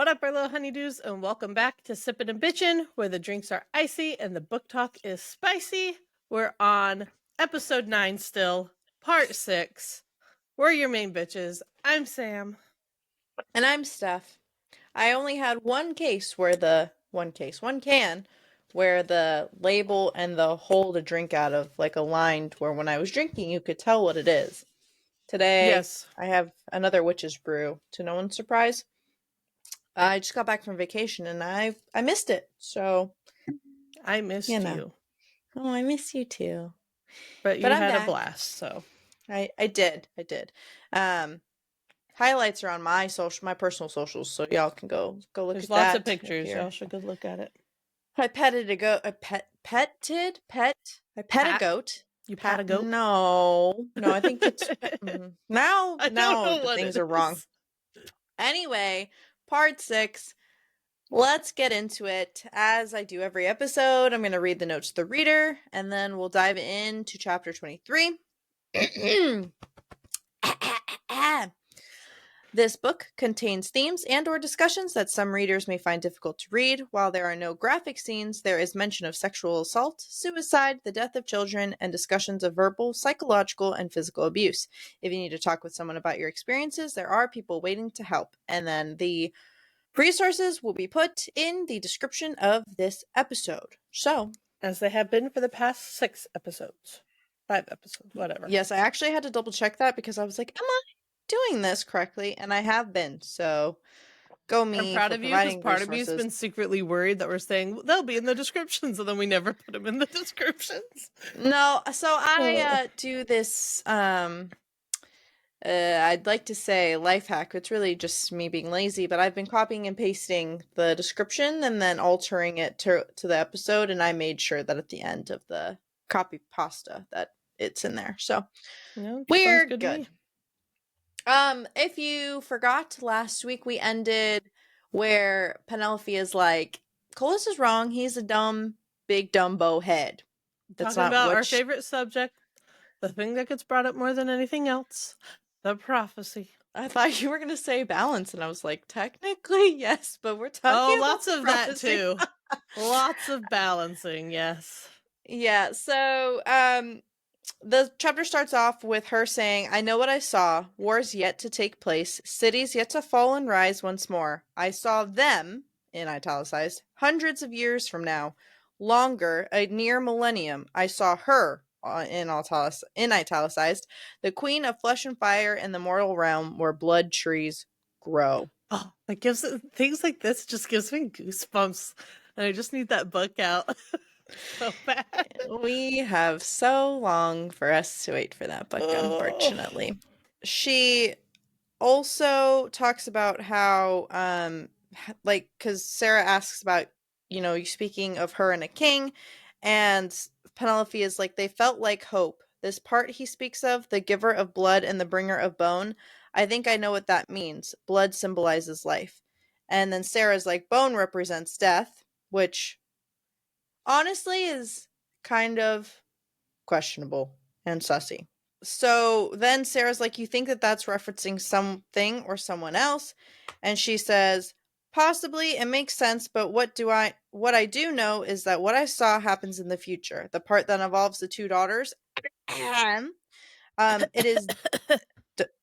What up, our little honeydews, and welcome back to Sippin' and Bitchin', where the drinks are icy and the book talk is spicy. We're on episode 9 still, part 6. We're your main bitches. I'm Sam. And I'm Steph. I only had one can where the label and the hole to drink out of aligned, where when I was drinking you could tell what it is. Today, Yes. I have another witch's brew, to no one's surprise. I just got back from vacation and I missed it, so I missed you. Oh, I miss you too. But you I'm had a back. blast, so. I did. Highlights are on my personal socials, so y'all can go look There's at that. There's lots of pictures. Y'all should go look at it. I petted a goat. I pet a goat. You pat a goat? No, I think it's now the things are wrong. Anyway, part 6. Let's get into it. As I do every episode, I'm going to read the notes to the reader, and then we'll dive into chapter 23. This book contains themes and or discussions that some readers may find difficult to read. While there are no graphic scenes, there is mention of sexual assault, suicide, the death of children, and discussions of verbal, psychological, and physical abuse. If you need to talk with someone about your experiences, there are people waiting to help. And then the resources will be put in the description of this episode. So, as they have been for the past 6 episodes. 5 episodes, whatever. Yes, I actually had to double check that because I was like, am I doing this correctly? And I have been, so go me. I'm proud of you because part of me's been secretly worried that we're saying they'll be in the descriptions, and then we never put them in the descriptions. No, so I do this I'd like to say life hack. It's really just me being lazy, but I've been copying and pasting the description and then altering it to the episode, and I made sure that at the end of the copy pasta that it's in there. So we're good. If you forgot, last week we ended where Penelope is like, Colas is wrong. He's a dumb, big Dumbo head. That's talking about our favorite subject, the thing that gets brought up more than anything else, the prophecy. I thought you were going to say balance, and I was like, technically, yes, but we're talking about lots of prophecy. That too. Lots of balancing, yes. Yeah, so the chapter starts off with her saying, I know what I saw. Wars yet to take place. Cities yet to fall and rise once more. I saw them, in italicized, hundreds of years from now. Longer, a near millennium. I saw her, in italicized, the queen of flesh and fire in the mortal realm where blood trees grow. Oh, it gives things like this just gives me goosebumps. And I just need that book out. So bad. We have so long for us to wait for that book, unfortunately. She also talks about how, because Sarah asks about, you speaking of her and a king, and Penelope is like, they felt like hope. This part he speaks of, the giver of blood and the bringer of bone, I think I know what that means. Blood symbolizes life. And then Sarah's like, bone represents death, which honestly is kind of questionable and sussy. So then Sarah's like, you think that that's referencing something or someone else? And she says, possibly, it makes sense, but what I do know is that what I saw happens in the future. The part that involves the 2 daughters, it is,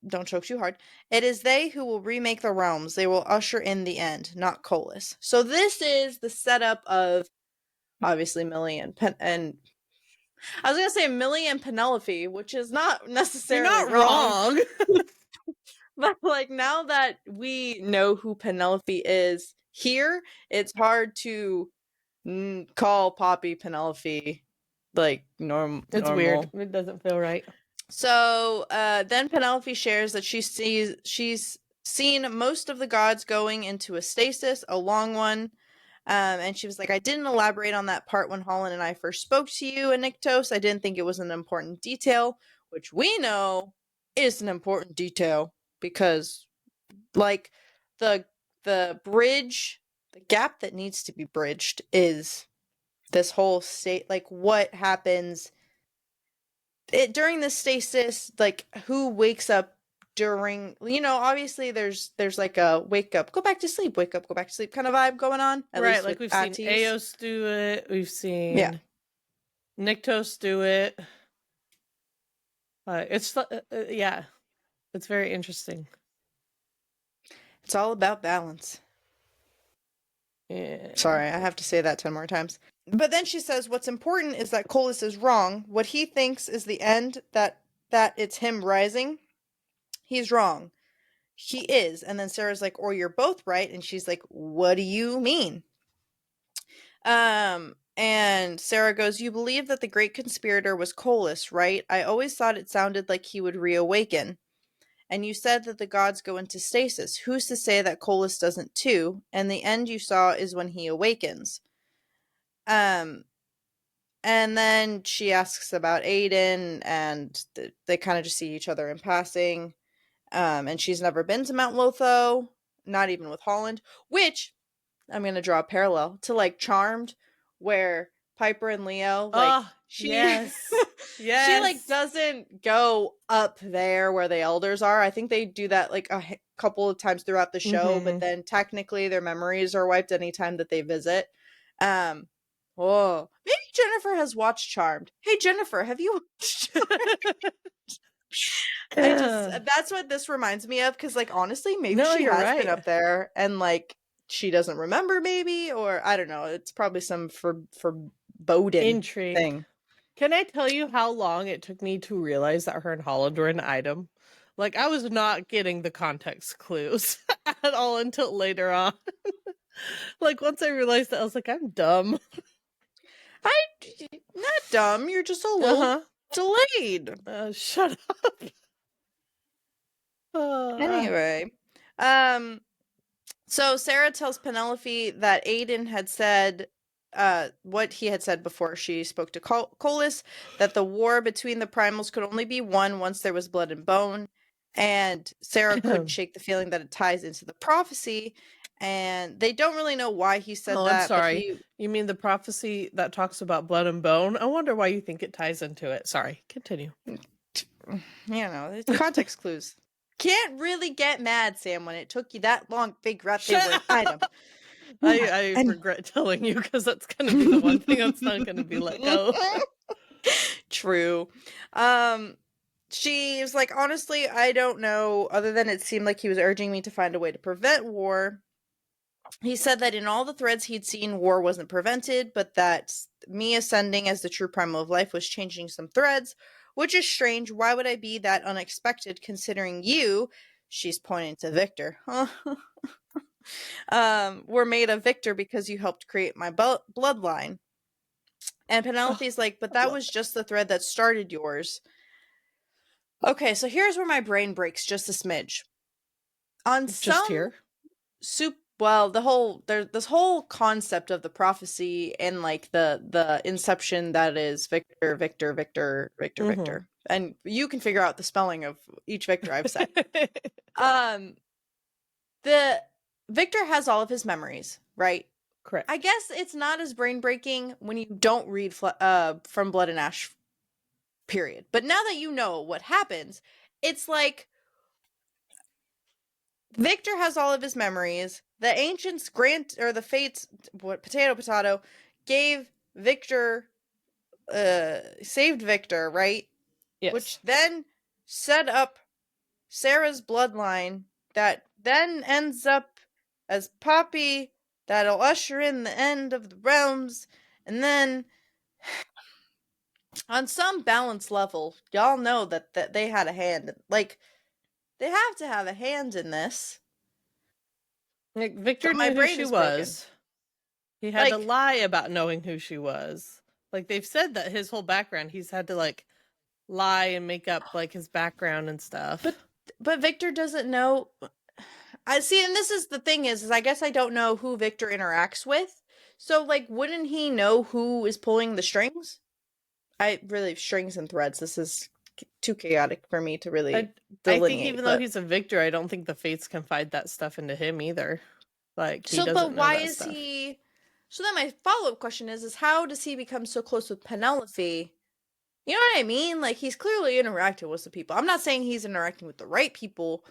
don't choke too hard. It is they who will remake the realms. They will usher in the end, not Colas. So this is the setup of, obviously, Millie and I was going to say Millie and Penelope, which is not necessarily You're not wrong. But now that we know who Penelope is here, it's hard to call Poppy Penelope normal. It's weird. It doesn't feel right. So then Penelope shares that she's seen most of the gods going into a stasis, a long one. And she was like, I didn't elaborate on that part when Holland and I first spoke to you, Aniktos. I didn't think it was an important detail, which we know is an important detail because, the bridge, the gap that needs to be bridged is this whole state, what happens during the stasis, who wakes up during, obviously there's like a wake up, go back to sleep, wake up, go back to sleep kind of vibe going on, at Right, least like with we've seen Atis. Eos do it. We've Yeah. seen Nyctos do it. Yeah, it's very interesting. It's all about balance. Yeah. Sorry, I have to say that 10 more times. But then she says what's important is that Colas is wrong. What he thinks is the end, that it's him rising. He's wrong. He is. And then Sarah's like, or you're both right. And she's like, what do you mean? And Sarah goes, you believe that the great conspirator was Colas, right? I always thought it sounded like he would reawaken. And you said that the gods go into stasis. Who's to say that Colas doesn't too? And the end you saw is when he awakens. Um, and then she asks about Aiden, and they kind of just see each other in passing. And she's never been to Mount Lotho, not even with Holland, which I'm going to draw a parallel to like Charmed, where Piper and Leo, like, Oh, she yes. she like Yes. doesn't go up there where the elders are. I think they do that like a couple of times throughout the show, but then technically their memories are wiped anytime that they visit. Um oh, maybe Jennifer has watched Charmed. Hey Jennifer, have you watched that's what this reminds me of, because like honestly maybe No, she you're has been right. up there and like she doesn't remember, maybe, or I don't know, it's probably some foreboding Intrigue. thing. Can I tell you how long it took me to realize that her and Holland were an item? Like, I was not getting the context clues at all until later on. Like, once I realized that, I was like, I'm dumb. I not dumb, you're just a Uh little huh. delayed. Shut up. Uh, Anyway, um so Sarah tells Penelope that Aiden had said what he had said before she spoke to Colas, that the war between the primals could only be won once there was blood and bone, and Sarah couldn't shake the feeling that it ties into the prophecy, and they don't really know why he said oh, I'm that, but sorry. You mean the prophecy that talks about blood and bone? I wonder why you think it ties into it. Sorry, continue. it's context clues. Can't really get mad, Sam, when it took you that long to figure out they Shut were an item. up! I And regret telling you because that's going to be the one thing that's not going to be let go. True. Um, she was like, honestly, I don't know, other than it seemed like he was urging me to find a way to prevent war. He said that in all the threads he'd seen, war wasn't prevented, but that me ascending as the true primal of life was changing some threads, which is strange. Why would I be that unexpected considering you, she's pointing to Victor, were made of Victor because you helped create my bloodline. And Penelope's like, but that was just the thread that started yours. Okay, so here's where my brain breaks just a smidge. On Just some here. well, there's this whole concept of the prophecy and like the inception that is Victor, Victor, Victor, Victor, Victor. And you can figure out the spelling of each Victor I've said. Um the Victor has all of his memories, right? Correct. I guess it's not as brain breaking when you don't read from Blood and Ash, period. But now that you know what happens, it's like Victor has all of his memories. The ancients the fates, potato, gave Victor, saved Victor, right? Yes. Which then set up Sarah's bloodline that then ends up as Poppy, that'll usher in the end of the realms, and then on some balance level, y'all know that they had a hand. Like, they have to have a hand in this. Like, Victor But my knew who brain she is broken. was. He had to Like, lie about knowing who she was. Like, they've said that his whole background, he's had to like lie and make up like his background and stuff. but Victor doesn't know. I see, and this is the thing is I guess I don't know who Victor interacts with. So like, wouldn't he know who is pulling the strings? I really, strings and threads. This is too chaotic for me to really I think delineate. even though But he's a Victor, I don't think the Fates confide that stuff into him either. Like, he so, but doesn't know why that is stuff. he? So then my follow up question is how does he become so close with Penelope You know what I mean? Like, he's clearly interacting with some people. I'm not saying he's interacting with the right people,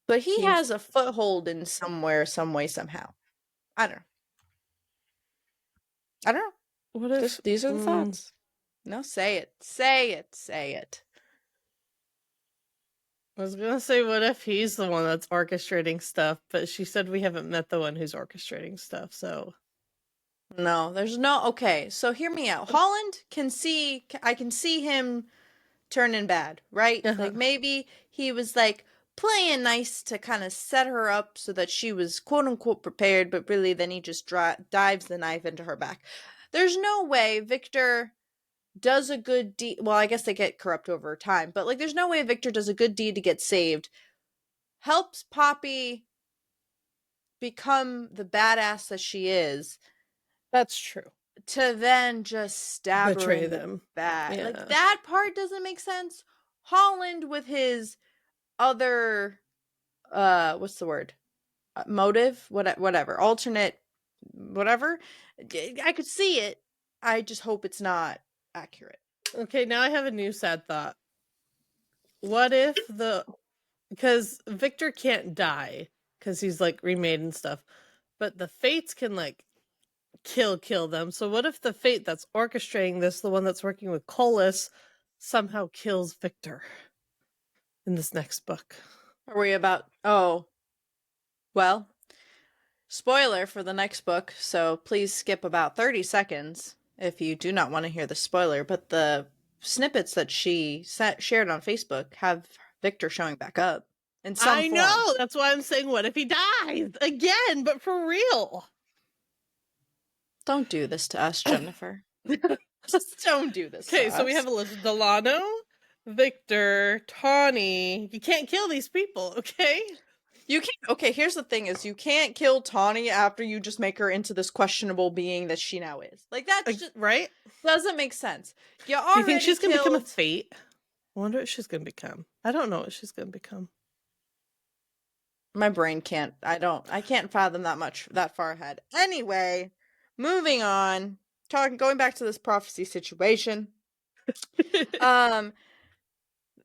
but he has a foothold in somewhere, some way, somehow. I don't know. I don't know. What if These are the thoughts. No, say it. Say it. Say it. I was gonna say, what if he's the one that's orchestrating stuff? But she said we haven't met the one who's orchestrating stuff, so. No, there's no. Okay, so hear me out. Holland I can see him turning bad, right? Uh-huh. Like, maybe he was like playing nice to kind of set her up so that she was quote unquote prepared, but really then he just dives the knife into her back. There's no way Victor does a good deed. Well, I guess they get corrupt over time, but like, there's no way Victor does a good deed to get saved, helps Poppy become the badass that she is, That's true. to then just stab her Betray in the them. back. Yeah. Like, that part doesn't make sense. Holland with his other what's the word? Motive, whatever, alternate, whatever. I could see it. I just hope it's not accurate. Okay, now I have a new sad thought. What if because Victor can't die because he's like remade and stuff, but the fates can like kill them. So what if the fate that's orchestrating this, the one that's working with Colas, somehow kills Victor in this next book? Are we about? Oh, well, spoiler for the next book, so please skip about 30 seconds if you do not want to hear the spoiler. But the snippets that she shared on Facebook have Victor showing back up in some I form. know. That's why I'm saying, what if he dies again, but for real? Don't do this to us, Jennifer. Just don't do this. Okay, so we have a list: Delano, Victor, Tawny. You can't kill these people, okay? You can't. Okay, here's the thing: is you can't kill Tawny after you just make her into this questionable being that she now is. Like, that's just right. Doesn't make sense. Do you think she's gonna become a fate? I wonder what she's gonna become. I don't know what she's gonna become. My brain can't. I can't fathom that far ahead. Anyway, moving on. Going back to this prophecy situation. They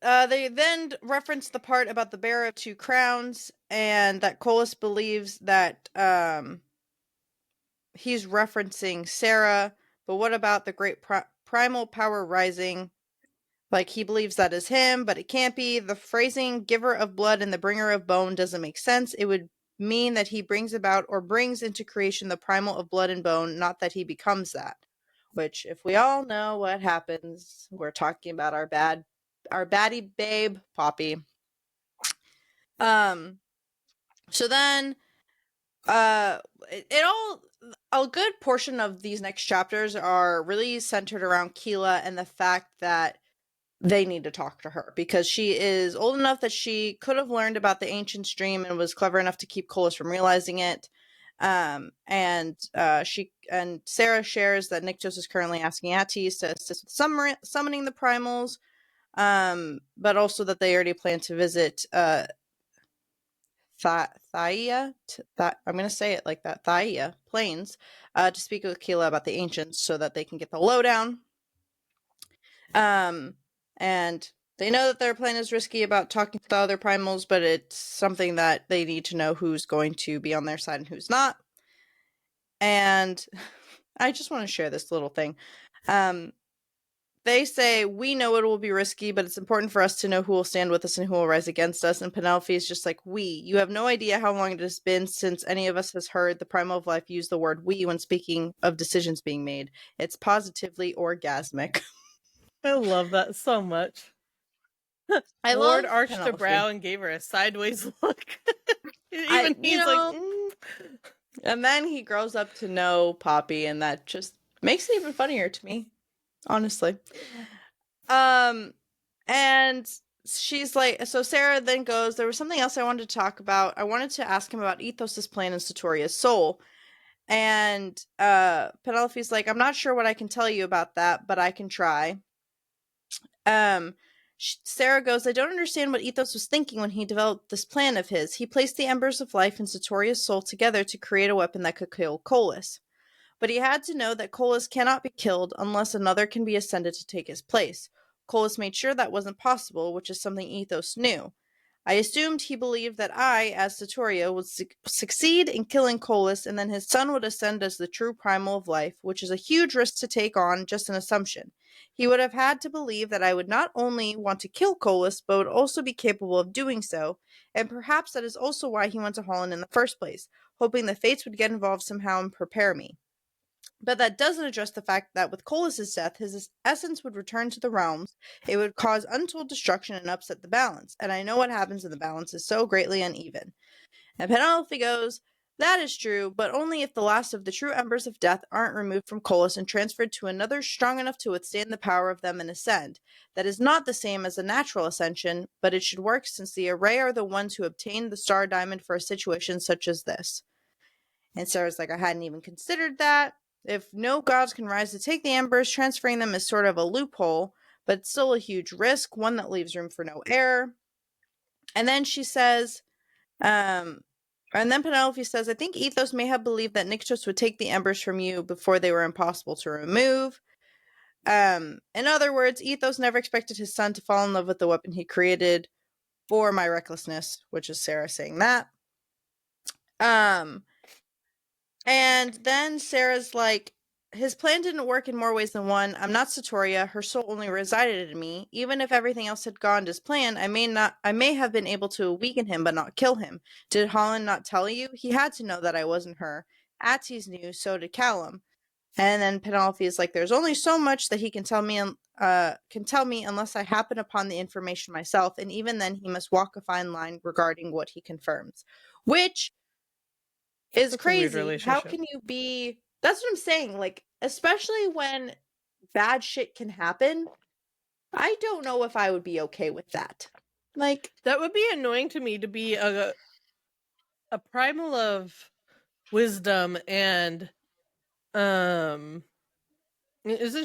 then reference the part about the bearer of two crowns, and that Colas believes that he's referencing Sarah. But what about the great primal power rising? Like, he believes that is him, but it can't be. The phrasing giver of blood and the bringer of bone doesn't make sense. It would mean that he brings about or brings into creation the primal of blood and bone, not that he becomes that. Which, if we all know what happens, we're talking about our baddie babe, Poppy. So then, a good portion of these next chapters are really centered around Keela and the fact that they need to talk to her because she is old enough that she could have learned about the ancient dream and was clever enough to keep Colas from realizing it. And Sarah shares that Nyctos is currently asking Attis to assist with summoning the primals, but also that they already plan to visit Thaia. I'm going to say it like that, Thaia Plains, to speak with Keela about the ancients so that they can get the lowdown. And they know that their plan is risky about talking to the other primals, but it's something that they need to know who's going to be on their side and who's not. And I just want to share this little thing. They say, we know it will be risky, but it's important for us to know who will stand with us and who will rise against us. And Penelope is just like, we. You have no idea how long it has been since any of us has heard the primal of life use the word we when speaking of decisions being made. It's positively orgasmic. I love that so much. Lord arched a brow and gave her a sideways look. Even he's like, And then he grows up to know Poppy, and that just makes it even funnier to me, honestly. And she's like, so Sarah then goes, there was something else I wanted to talk about. I wanted to ask him about Ethos' plan and Satoria's soul. And Penelope's like, I'm not sure what I can tell you about that, but I can try. Sarah goes, I don't understand what Ethos was thinking when he developed this plan of his. He placed the embers of life and Satoria's soul together to create a weapon that could kill Colas. But he had to know that Colas cannot be killed unless another can be ascended to take his place. Colas made sure that wasn't possible, which is something Ethos knew. I assumed he believed that I, as Satoria, would succeed in killing Colas, and then his son would ascend as the true primal of life, which is a huge risk to take on, just an assumption. He would have had to believe that I would not only want to kill Colas, but would also be capable of doing so, and perhaps that is also why he went to Holland in the first place, hoping the Fates would get involved somehow and prepare me. But that doesn't address the fact that with Colas' death, his essence would return to the realms. It would cause untold destruction and upset the balance, and I know what happens when the balance is so greatly uneven. And Penelope goes, that is true, but only if the last of the true embers of death aren't removed from Colas and transferred to another strong enough to withstand the power of them and ascend. That is not the same as a natural ascension, but it should work since the Array are the ones who obtained the Star Diamond for a situation such as this. And Sarah's like, I hadn't even considered that. If no gods can rise to take the embers, transferring them is sort of a loophole, but it's still a huge risk, one that leaves room for no error. And then she says, and then Penelope says, I think Ethos may have believed that Nyxos would take the embers from you before they were impossible to remove. In other words, Ethos never expected his son to fall in love with the weapon he created for my recklessness, which is Sarah saying that. And then Sarah's like, his plan didn't work in more ways than one. I'm not Satoria. Her soul only resided in me. Even if everything else had gone as planned, I may have been able to weaken him, but not kill him. Did Holland not tell you? He had to know that I wasn't her. Attis knew, so did Callum. And then Penelope is like, there's only so much that he can tell me unless I happen upon the information myself, and even then he must walk a fine line regarding what he confirms. Which is That's a weird crazy. How relationship. can you be? That's what I'm saying. Like, especially when bad shit can happen, I don't know if I would be okay with that. Like, That would be annoying to me, to be a primal of wisdom and isn't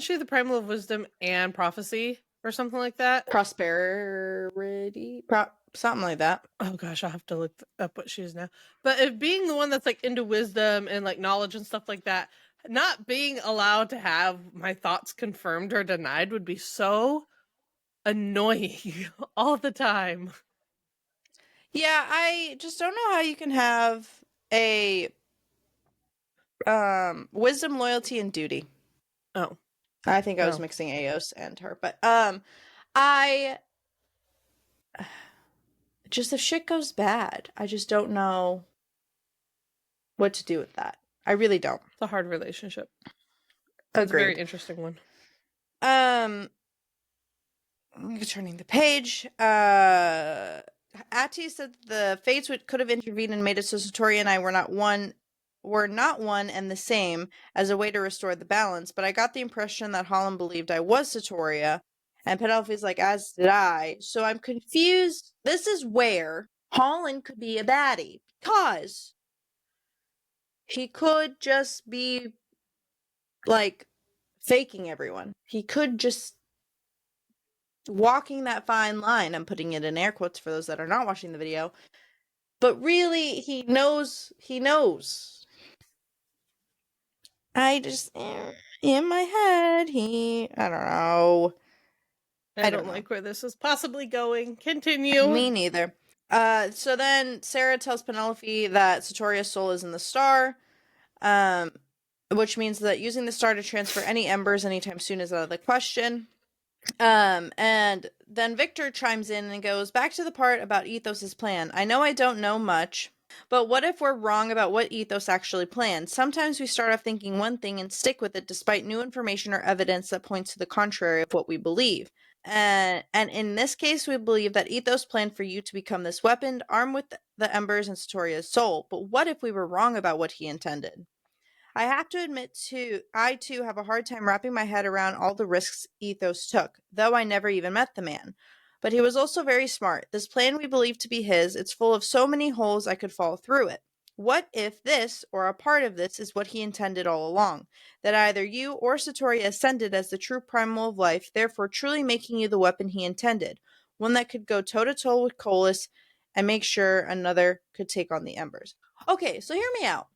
she the primal of wisdom and prophecy or something like that? prosperity, something like that. Oh gosh, I'll have to look up what she is now. But if being the one that's like into wisdom and like knowledge and stuff like that, not being allowed to have my thoughts confirmed or denied would be so annoying all the time. Yeah, I just don't know how you can have a wisdom, loyalty, and duty. Oh, I think I was no. mixing Eos and her, but I just if shit goes bad, I just don't know what to do with that. I really don't. It's a hard relationship. Agreed. It's a very interesting one. Turning the page. Ati said the fates could have intervened and made it so Satori and I were not one and the same as a way to restore the balance, but I got the impression that Holland believed I was Satoria, and Penelope's like, as did I. So I'm confused. This is where Holland could be a baddie, because he could just be like faking everyone. He could just walking that fine line. I'm putting it in air quotes for those that are not watching the video. But really, he knows. I just, in my head, I don't know. I don't don't know. like where this is possibly going. Continue. Me neither. So then Sarah tells Penelope that Satoria's soul is in the star, which means that using the star to transfer any embers anytime soon is out of the question. And then Victor chimes in and goes, back to the part about Ethos's plan. I know I don't know much, but what if we're wrong about what Ethos actually planned? Sometimes we start off thinking one thing and stick with it despite new information or evidence that points to the contrary of what we believe. And in this case, we believe that Ethos planned for you to become this weapon, armed with the embers and Satoria's soul. But what if we were wrong about what he intended? I have to admit, I too have a hard time wrapping my head around all the risks Ethos took, though I never even met the man. But he was also very smart. This plan we believe to be his, it's full of so many holes I could fall through it. What if this, or a part of this, is what he intended all along? That either you or Satori ascended as the true primal of life, therefore truly making you the weapon he intended, one that could go toe-to-toe with Colas and make sure another could take on the embers. Okay, so hear me out.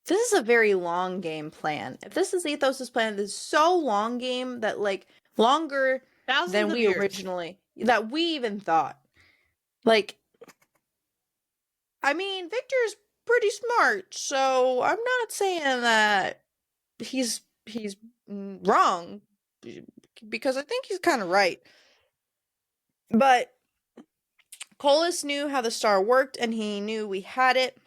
this is a very long game plan. If this is Ethos' plan, this is so long game that, like, longer Thousands than of we years. originally, that we even thought. Like, I mean, Victor's pretty smart, so I'm not saying that he's wrong, because I think he's kind of right. But Colas knew how the star worked, and he knew we had it.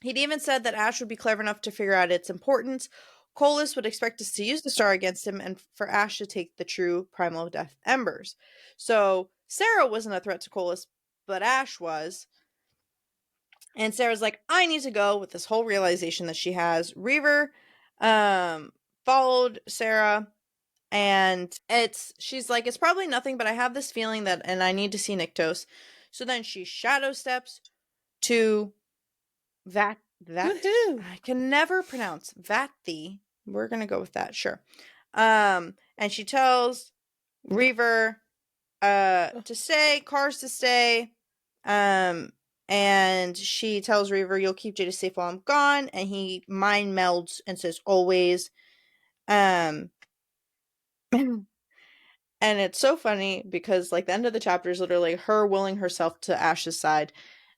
He'd even said that Ash would be clever enough to figure out its importance. Colas would expect us to use the star against him, and for Ash to take the true Primal Death Embers. So Sarah wasn't a threat to Colas, but Ash was. And Sarah's like, I need to go, with this whole realization that she has. Reaver followed Sarah, and she's like, it's probably nothing, but I have this feeling that, and I need to see Nyktos. So then she shadow steps to that Woohoo! I can never pronounce Vathi. We're gonna go with that, sure. And she tells Reaver to stay, Cars to stay. And she tells Reaver, you'll keep Jada safe while I'm gone, and he mind melds and says always. And it's so funny because, like, the end of the chapter is literally her willing herself to Ash's side,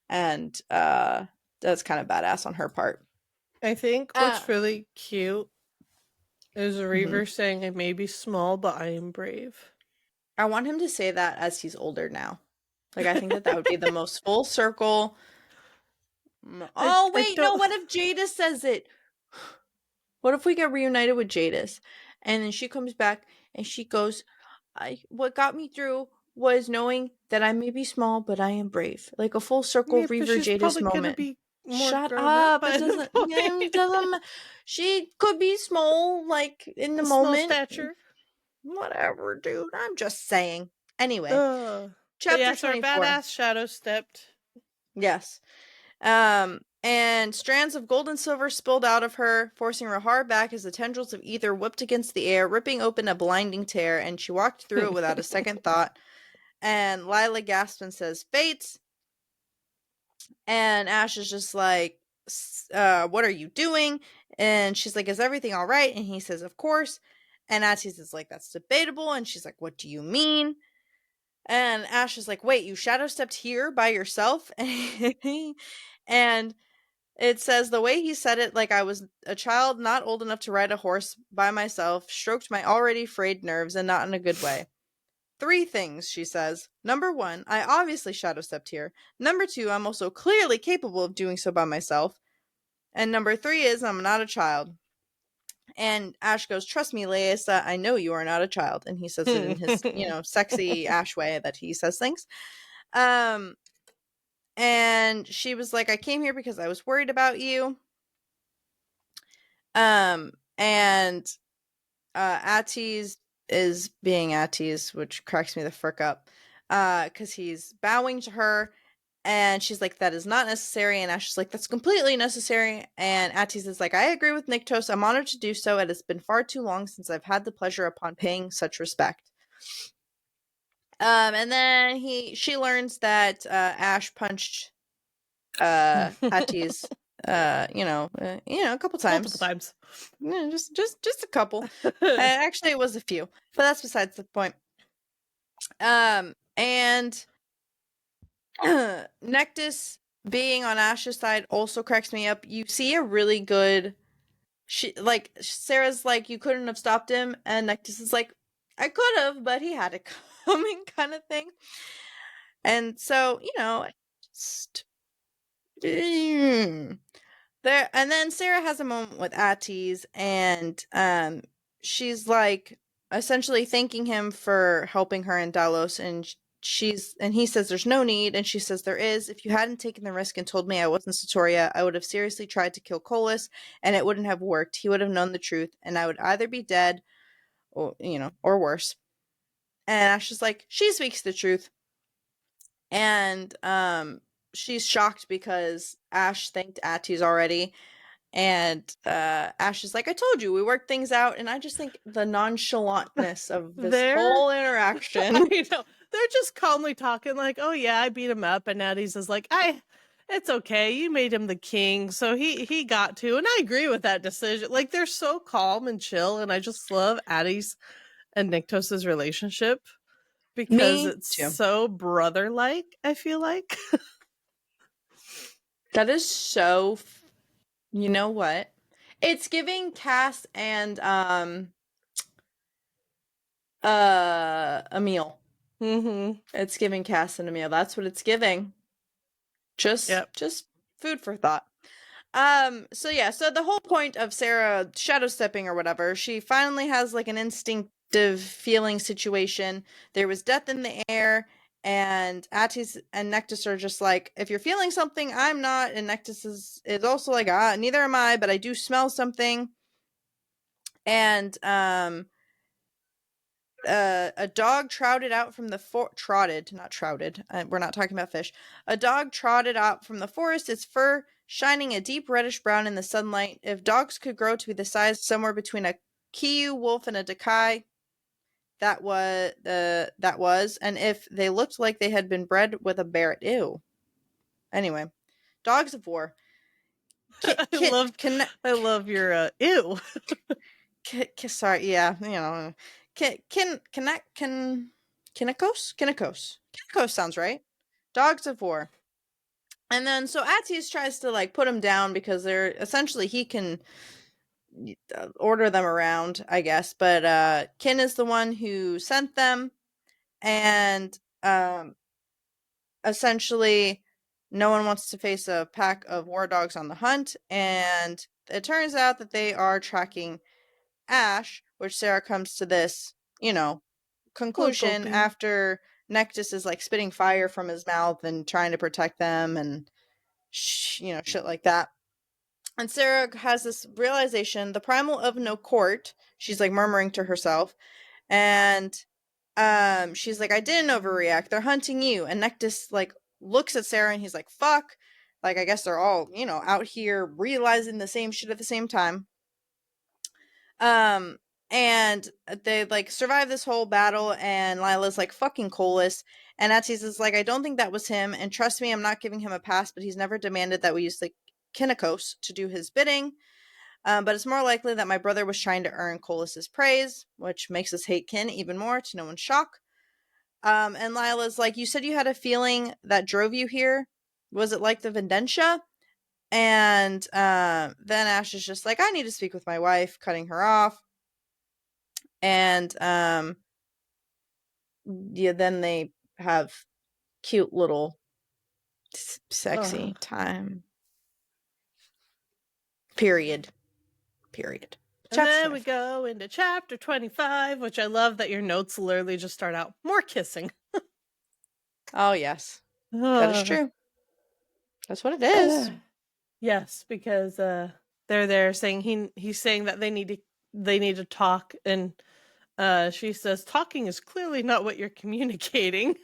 and that's kind of badass on her part. I think what's really cute is Reaver saying, I may be small, but I am brave. I want him to say that as he's older now. Like, I think that would be the most full circle. Oh, wait, no, what if Jadis says it? What if we get reunited with Jadis? And then she comes back and she goes, what got me through was knowing that I may be small, but I am brave. Like a full circle Reaver Jadis moment. Be Shut up. It doesn't, she could be small, like, in the moment. Small stature. Whatever, dude. I'm just saying. Anyway, chapter 24. Our badass shadow stepped. Yes. And strands of gold and silver spilled out of her, forcing Rahar back as the tendrils of ether whipped against the air, ripping open a blinding tear, and she walked through it without a second thought. And Lila gasps and says, Fates! And Ash is just like, what are you doing? And she's like, is everything all right? And he says, of course. And Atis is like, that's debatable. And she's like, what do you mean? And Ash is like, wait, you shadow stepped here by yourself? And it says, the way he said it, like I was a child not old enough to ride a horse by myself, stroked my already frayed nerves, and not in a good way. 3 things, she says. Number 1, I obviously shadow stepped here. Number 2, I'm also clearly capable of doing so by myself. And number 3 is, I'm not a child. And Ash goes, trust me, Leisa, I know you are not a child. And he says it in his, sexy Ash way that he says things. And she was like, I came here because I was worried about you. And Atis is being Atis, which cracks me the frick up. Because he's bowing to her, and she's like, that is not necessary. And Ash is like, that's completely necessary. And Atis is like, I agree with Nyktos. I'm honored to do so. It has been far too long since I've had the pleasure upon paying such respect. And then she learns that Ash punched Atis, a couple times. Multiple times. Just a couple. Actually, it was a few, but that's besides the point. And Nectus being on Ash's side also cracks me up. You see a really good, Sarah's like, you couldn't have stopped him, and Nectus is like, I could have, but he had it coming, kind of thing. And so, just there. And then Sarah has a moment with Atis, and she's like essentially thanking him for helping her in Delos, and he says there's no need, and she says there is. If you hadn't taken the risk and told me I wasn't Satoria, I would have seriously tried to kill Colas, and it wouldn't have worked. He would have known the truth, and I would either be dead or worse. And Ash is like, she speaks the truth. And she's shocked because Ash thanked Atis already. And Ash is like, I told you, we worked things out. And I just think the nonchalantness of this whole interaction. I know. They're just calmly talking like, oh yeah, I beat him up. And Atis is like, it's okay. You made him the king, so he got to. And I agree with that decision. Like, they're so calm and chill, and I just love Addie's and Nyctos's relationship because Me it's too. so brother-like, I feel like. That is so. You know what? It's giving Cass and Emil. Mm-hmm. It's giving Cass and Emil. That's what it's giving. Just Yep. food for thought. So yeah, so the whole point of Sarah shadow stepping or whatever, she finally has like an instinctive feeling situation. There was death in the air, and Attis and Nectus are just like, if you're feeling something, I'm not, and Nectus is also like, neither am I, but I do smell something. And a dog trotted out from the trotted, not trouted. We're not talking about fish. A dog trotted out from the forest, its fur shining a deep reddish brown in the sunlight. If dogs could grow to be the size somewhere between a Kiyu wolf and a Dakai, that was, and if they looked like they had been bred with a bear, ew. Anyway, dogs of war. I love your ew. Sorry, yeah, you know, Kinnikos sounds right. Dogs of war. And then so Attius tries to like put him down because they're essentially he can order them around, I guess. But Kin is the one who sent them, and essentially no one wants to face a pack of war dogs on the hunt, and it turns out that they are tracking Ash, which Sarah comes to this, conclusion after Nectus is like spitting fire from his mouth and trying to protect them and shit like that. And Sarah has this realization, the primal of no court, she's like murmuring to herself, and she's like, I didn't overreact, they're hunting you. And Nectus like looks at Sarah and he's like, fuck. Like, I guess they're all, out here realizing the same shit at the same time. Um, and they like survive this whole battle, and Lila's like, fucking Colas. And Attis is like, I don't think that was him, and trust me, I'm not giving him a pass, but he's never demanded that we use the Kinnikos to do his bidding. But it's more likely that my brother was trying to earn Colas's praise, which makes us hate Kin even more, to no one's shock. And Lila's like, you said you had a feeling that drove you here. Was it like the Vendentia? And then Ash is just like, I need to speak with my wife, cutting her off. And yeah, then they have cute little sexy time. Period. And then we go into chapter 25, which I love that your notes literally just start out more kissing. Oh, yes. That is true. That's what it is. Yes, because they're there saying he's saying that they need to talk, and she says talking is clearly not what you're communicating.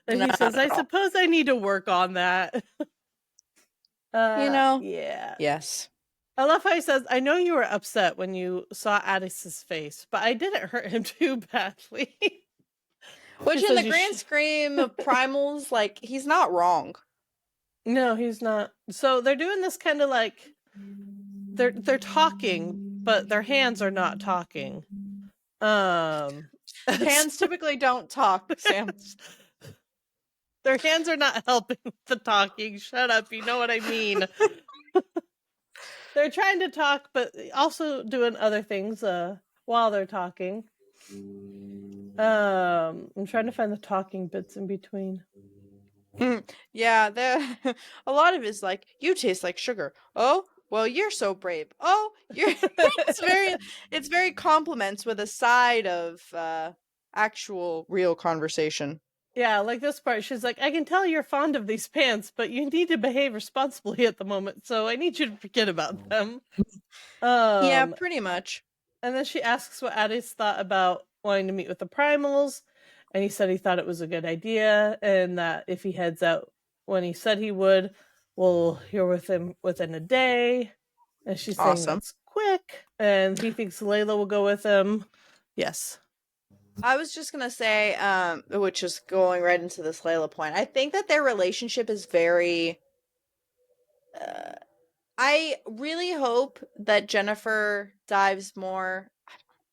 And he says, I suppose I need to work on that. Yeah. Yes. I love how he says, I know you were upset when you saw Addis's face, but I didn't hurt him too badly. Which in the grand scheme of primals, like, he's not wrong. No, he's not. So they're doing this kind of like they're talking, but their hands are not talking. Hands typically don't talk, Sam. Their hands are not helping with the talking. Shut up, you know what I mean. They're trying to talk, but also doing other things while they're talking. I'm trying to find the talking bits in between. Yeah, a lot of it is like, you taste like sugar. Oh, well, you're so brave. Oh, you're it's very compliments with a side of actual real conversation. Yeah, like this part, she's like, I can tell you're fond of these pants, but you need to behave responsibly at the moment, so I need you to forget about them. Yeah, pretty much. And then she asks what Addis thought about wanting to meet with the primals, and he said he thought it was a good idea, and that if he heads out when he said he would, we'll hear with him within a day. And she's saying that's quick, and he thinks Layla will go with him. Yes. I was just gonna say, which is going right into this Layla point. I think that their relationship is very I really hope that Jennifer dives more.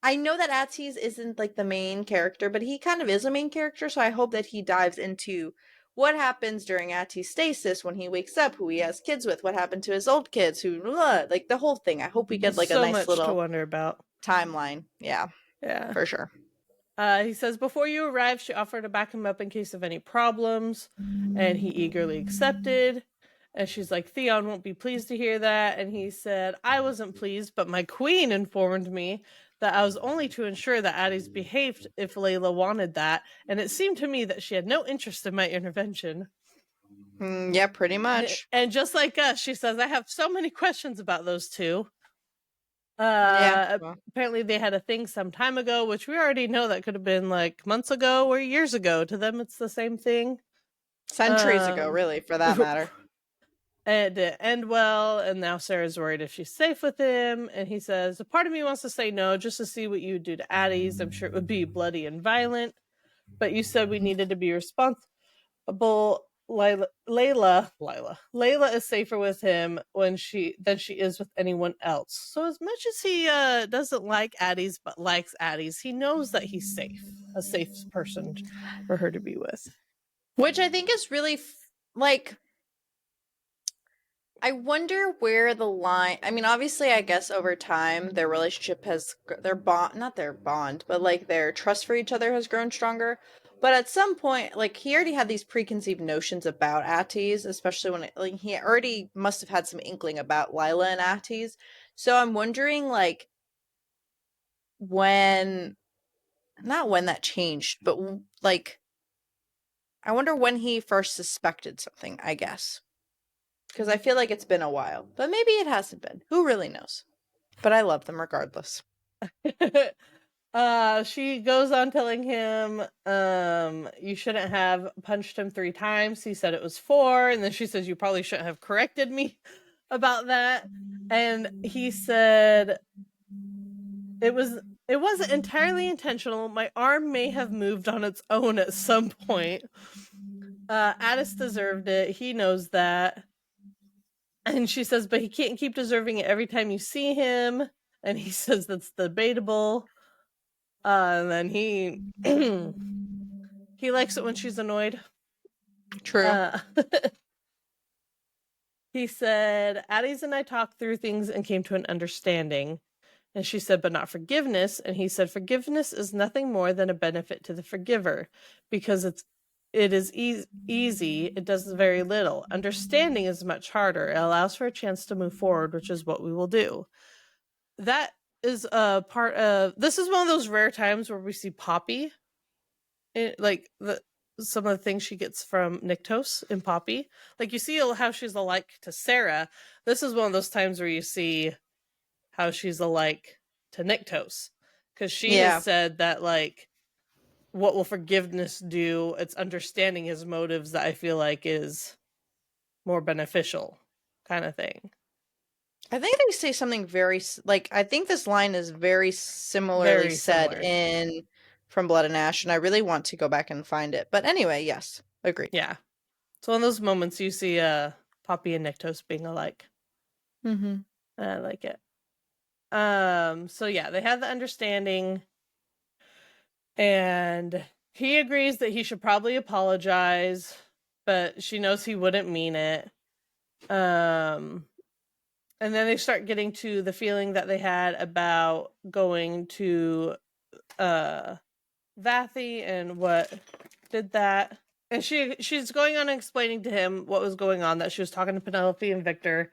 I know that Atsiz isn't like the main character, but he kind of is a main character, so I hope that he dives into what happens during Atti's stasis when he wakes up, who he has kids with, what happened to his old kids, who, like the whole thing. I hope we get like a So nice much to little wonder about. timeline. Yeah, Yeah. for sure. He says, before you arrived, she offered to back him up in case of any problems, and he eagerly accepted. And she's like, Theon won't be pleased to hear that. And he said, I wasn't pleased, but my queen informed me that I was only to ensure that Addie's behaved if Layla wanted that. And it seemed to me that she had no interest in my intervention. Yeah, pretty much. And just like us, she says, I have so many questions about those two. Yeah. Well, Apparently they had a thing some time ago, which we already know that could have been like months ago or years ago. To them, it's the same thing. centuries ago, really, for that matter. And it end well, and now Sarah's worried if she's safe with him. And he says, a part of me wants to say no just to see what you would do to Addie's. I'm sure it would be bloody and violent. But you said we needed to be responsible. Layla is safer with him than she is with anyone else. So as much as he doesn't like Addie's but likes Addie's, he knows that he's safe, a safe person for her to be with. Which I think is really like, I wonder where the line. I mean, obviously, I guess over time their relationship has not their bond, but like their trust for each other has grown stronger. But at some point, like he already had these preconceived notions about Attis, especially when like he already must have had some inkling about Lila and Attis. So I'm wondering, like, when, not when that changed, but like, I wonder when he first suspected something. I guess. Because I feel like it's been a while, but maybe it hasn't been. Who really knows? But I love them regardless. She goes on telling him, you shouldn't have punched him 3 times. He said it was 4, and then she says you probably shouldn't have corrected me about that. And he said it wasn't entirely intentional. My arm may have moved on its own at some point. Addis deserved it. He knows that. And she says, but he can't keep deserving it every time you see him. And he says that's debatable. And then he he likes it when she's annoyed. True. He said, Addie's and I talked through things and came to an understanding. And she said, but not forgiveness. And he said, forgiveness is nothing more than a benefit to the forgiver because it is easy. It does very little. Understanding is much harder. It allows for a chance to move forward, which is what we will do. That is a part of, this is one of those rare times where we see Poppy, like some of the things she gets from Nyctos in Poppy. Like you see how she's alike to Sarah. This is one of those times where you see how she's alike to Nyctos. Because she has said that, like, what will forgiveness do? It's understanding his motives that I feel like is more beneficial, kind of thing. I think they say something very, like, I think this line is very similarly said in From Blood and Ash, and I really want to go back and find it. But anyway, yes, agreed. Yeah. So in those moments, you see Poppy and Nyctos being alike. Mm-hmm. I like it. So yeah, they have the understanding, and he agrees that he should probably apologize, but she knows he wouldn't mean it. And then they start getting to the feeling that they had about going to Vathi and what did that. And she's going on and explaining to him what was going on, that she was talking to Penelope and Victor.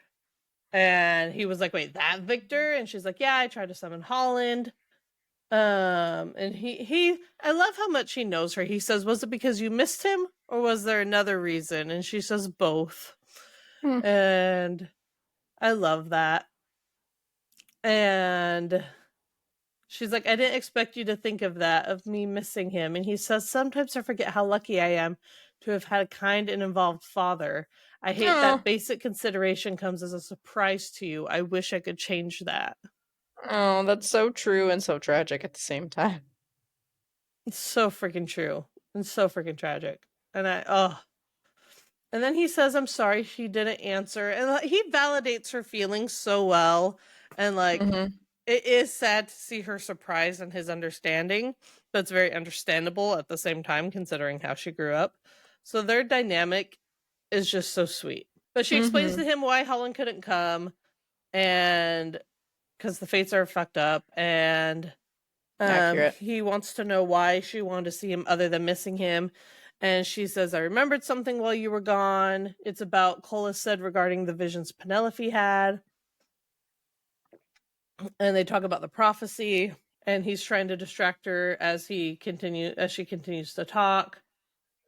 And he was like, wait, that Victor? And she's like, yeah, I tried to summon Holland. And he I love how much he knows her. He says, was it because you missed him or was there another reason? And she says both. And I love that. And she's like, I didn't expect you to think of that, of me missing him. And he says, sometimes I forget how lucky I am to have had a kind and involved father. I hate that basic consideration comes as a surprise to you. I wish I could change that. Oh, that's so true and so tragic at the same time. It's so freaking true and so freaking tragic. And And then he says, I'm sorry she didn't answer. And he validates her feelings so well. And like, Mm-hmm. it is sad to see her surprise and his understanding. That's very understandable at the same time, considering how she grew up. So their dynamic is just so sweet. But she explains Mm-hmm. to him why Helen couldn't come, and because the fates are fucked up, and Accurate. he wants to know why she wanted to see him other than missing him. And she says, I remembered something while you were gone. It's about Cola said regarding the visions Penelope had. And they talk about the prophecy, and he's trying to distract her as she continues to talk.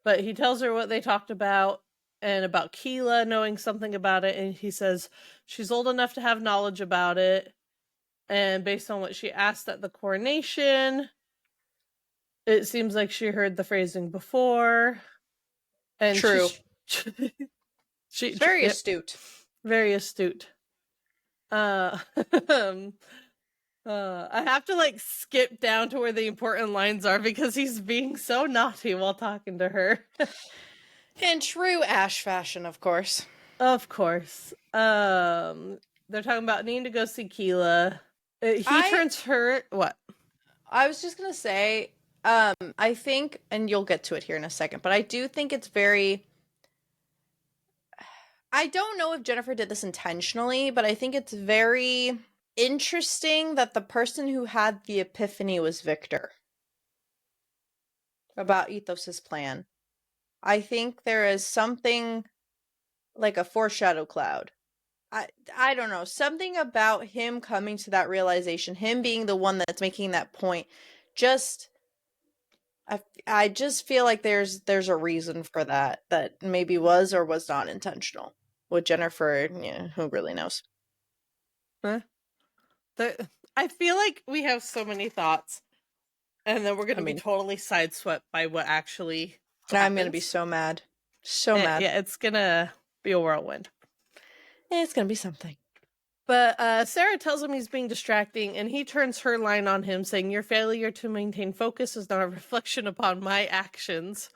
But he tells her what they talked about and about Keela knowing something about it, and he says she's old enough to have knowledge about it. And based on what she asked at the coronation, it seems like she heard the phrasing before, and True. she's It's very yep, astute. very astute. Uh, I have to like skip down to where the important lines are because he's being so naughty while talking to her. In true Ash fashion, of course. Of course. They're talking about needing to go see Keela. He I turns her what? I was just gonna say, I think, and you'll get to it here in a second, but I do think it's very. I don't know if Jennifer did this intentionally, but I think it's very interesting that the person who had the epiphany was Victor about Ethos's plan. I think there is something like a foreshadow cloud. I don't know, something about him coming to that realization, him being the one that's making that point, just I just feel like there's a reason for that maybe was or was not intentional. With Jennifer, yeah, who really knows? Huh? I feel like we have so many thoughts, and then we're going I to be mean, totally sideswept by what actually I'm gonna be happens. so mad. So mad. Yeah, it's going to be a whirlwind. It's gonna be something. But Sarah tells him he's being distracting, and he turns her line on him, saying, your failure to maintain focus is not a reflection upon my actions.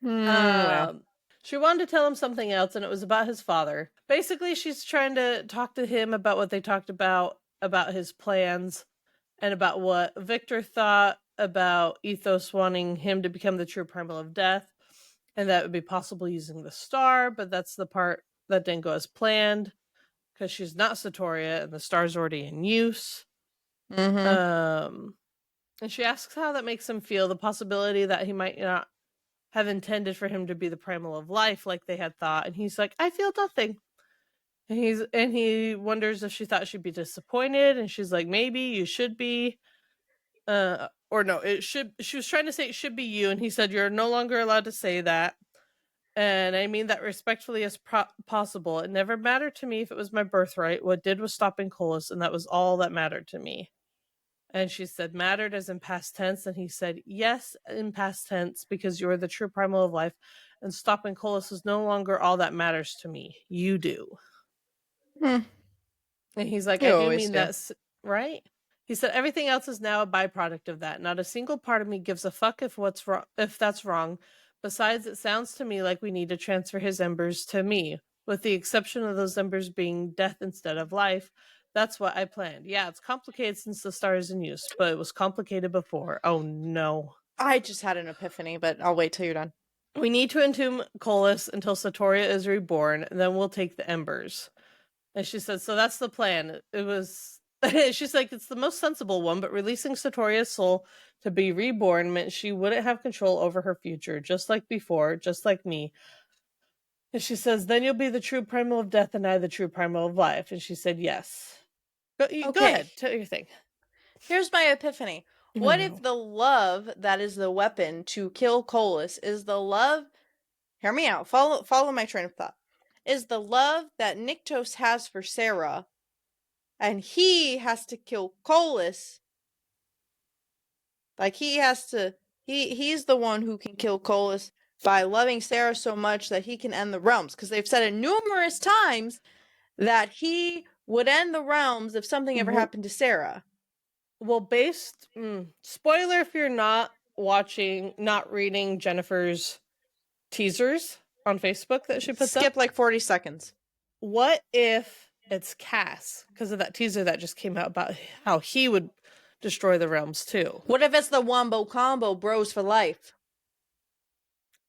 Well. Um, she wanted to tell him something else, and it was about his father. Basically, she's trying to talk to him about what they talked about his plans, and about what Victor thought about Ethos wanting him to become the true primal of death, and that would be possible using the star, but that's the part that didn't go as planned, because she's not Satoria, and the star's already in use. Mm-hmm. Um, and she asks how that makes him feel, the possibility that he might not have intended for him to be the primal of life like they had thought, and he's like, I feel nothing. And he wonders if she thought she'd be disappointed, and she's like, maybe you should be. Or no, it should. She was trying to say it should be you, and he said you're no longer allowed to say that. And I mean that respectfully as possible. It never mattered to me if it was my birthright. What did was stopping Colas, and that was all that mattered to me. And she said, mattered as in past tense. And he said, yes, in past tense, because you are the true primal of life. And stopping Colas is no longer all that matters to me. You do. Hmm. And he's like, I You do always mean do. that, right? He said, everything else is now a byproduct of that. Not a single part of me gives a fuck if what's wrong, if that's wrong. Besides, it sounds to me like we need to transfer his embers to me, with the exception of those embers being death instead of life. That's what I planned. Yeah, it's complicated since the star is in use, but it was complicated before. Oh no. I just had an epiphany, but I'll wait till you're done. We need to entomb Colas until Satoria is reborn, and then we'll take the embers. And she said, so that's the plan. It was, she's like, it's the most sensible one, but releasing Satoria's soul to be reborn meant she wouldn't have control over her future, just like before, just like me. And she says, then you'll be the true primal of death and I the true primal of life. And she said, yes. Go Okay, ahead, tell your thing. here's my epiphany. Oh What if no. the love that is the weapon to kill Colas is the love? Hear me out. Follow my train of thought. Is the love that Nyctos has for Sarah, and he has to kill Colas. Like he has to. He's the one who can kill Colas by loving Sarah so much that he can end the realms. Because they've said it numerous times that he would end the realms if something ever happened to Sarah. Well, spoiler if you're not reading Jennifer's teasers on Facebook that she puts Skip up? like 40 seconds. What if it's Cass because of that teaser that just came out about how he would destroy the realms too? What if it's the Wombo Combo Bros for life?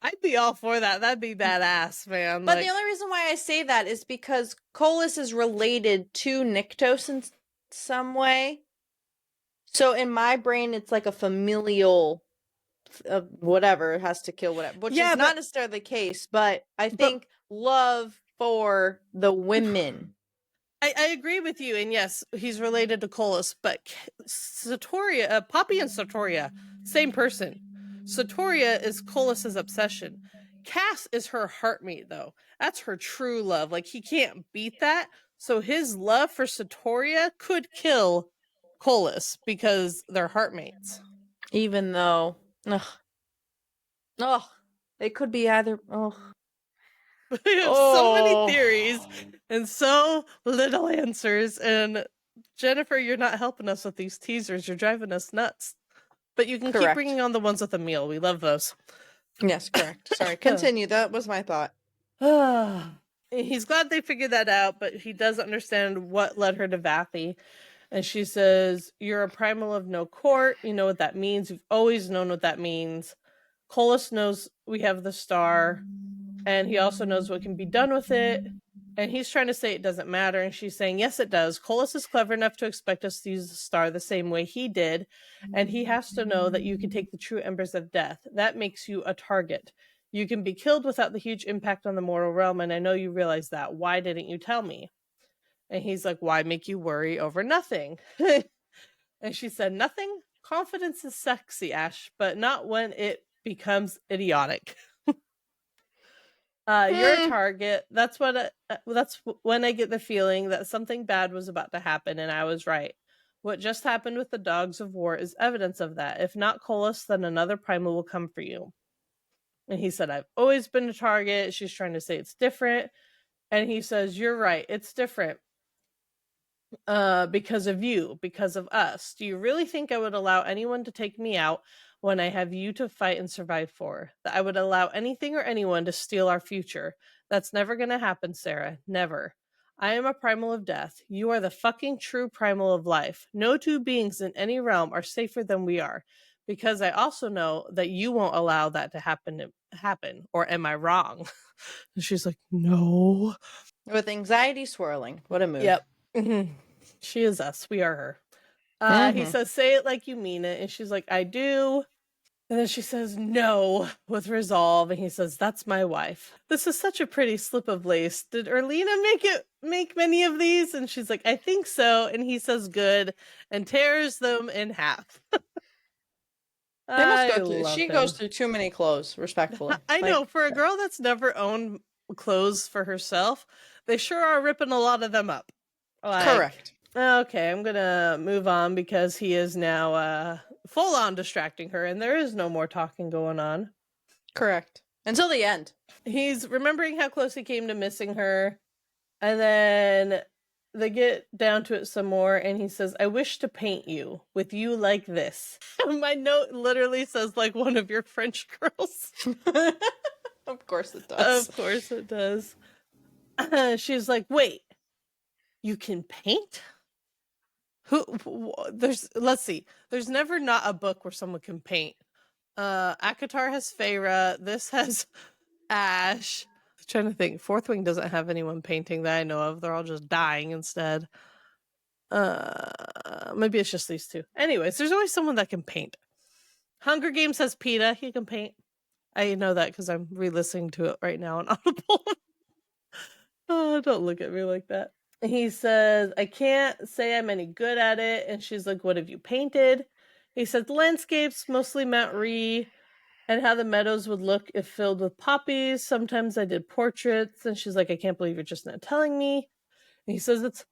I'd be all for that. That'd be badass, man. But the only reason why I say that is because Colas is related to Nyctos in some way. So in my brain, it's like a familial whatever has to kill whatever, which is not necessarily the case, but I think love for the women. I agree with you, and yes, he's related to Colas, but Satoria, Poppy and Satoria, same person. Satoria is Colas's obsession. Cass is her heartmate, though. That's her true love. Like, he can't beat that. So his love for Satoria could kill Colas because they're heartmates. Even though, it could be either. We have so many theories and so little answers. And Jennifer, you're not helping us with these teasers. You're driving us nuts. But you can keep bringing on the ones with Emil. We love those. Yes, correct. Sorry, continue. That was my thought. He's glad they figured that out, but he does understand what led her to Vathy. And she says, you're a primal of no court. You know what that means. You've always known what that means. Colas knows we have the star, and he also knows what can be done with it. And he's trying to say it doesn't matter, and she's saying, yes, it does. Colas is clever enough to expect us to use the star the same way he did, and he has to know that you can take the true embers of death. That makes you a target. You can be killed without the huge impact on the mortal realm, and I know you realize that. Why didn't you tell me? And he's like, why make you worry over nothing? And she said, nothing? Confidence is sexy, Ash, but not when it becomes idiotic. You're a target. That's when I get the feeling that something bad was about to happen, and I was right. What just happened with the dogs of war is evidence of that. If not Colas, then another primal will come for you. And he said, I've always been a target. She's trying to say it's different. And he says, you're right. It's different. Because of you, because of us. Do you really think I would allow anyone to take me out when I have you to fight and survive for? That I would allow anything or anyone to steal our future? That's never going to happen, Sarah. Never. I am a primal of death. You are the fucking true primal of life. No two beings in any realm are safer than we are. Because I also know that you won't allow that to happen. Or am I wrong? And she's like, no. With anxiety swirling. What a move. Yep. Mm-hmm. She is us. We are her. He says, say it like you mean it. And she's like, I do. And then she says, no, with resolve. And he says, that's my wife. This is such a pretty slip of lace. Did Erlina make many of these? And she's like, I think so. And he says, good. And tears them in half. She goes through too many clothes, respectfully. I know. For a girl that's never owned clothes for herself, they sure are ripping a lot of them up. Correct. Okay, I'm gonna move on because he is now full on distracting her, and there is no more talking going on. Correct. Until the end. He's remembering how close he came to missing her, and then they get down to it some more, and he says, I wish to paint you with you like this. My note literally says, like one of your French girls. Of course it does. Of course it does. She's like, wait, you can paint? Let's see. There's never not a book where someone can paint. Akatar has Feyre. This has Ash. I'm trying to think. Fourth Wing doesn't have anyone painting that I know of. They're all just dying instead. Maybe it's just these two. Anyways, there's always someone that can paint. Hunger Games has PETA. He can paint. I know that because I'm re-listening to it right now on Audible. Oh, don't look at me like that. He says, I can't say I'm any good at it. And she's like, what have you painted? He says, landscapes, mostly Mount Ree, and how the meadows would look if filled with poppies. Sometimes I did portraits. And she's like, I can't believe you're just not telling me. And he says, it's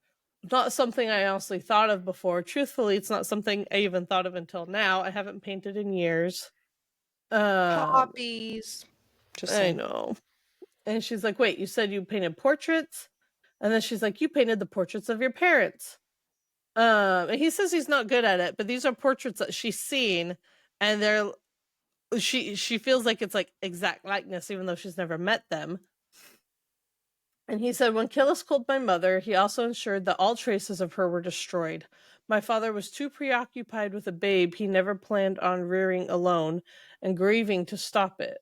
not something I honestly thought of before. Truthfully, it's not something I even thought of until now. I haven't painted in years. Poppies. I know. And she's like, wait, you said you painted portraits? And then she's like, you painted the portraits of your parents. And he says he's not good at it, but these are portraits that she's seen, and they're she feels like it's like exact likeness, even though she's never met them. And he said, when Killis killed my mother, he also ensured that all traces of her were destroyed. My father was too preoccupied with a babe he never planned on rearing alone and grieving to stop it.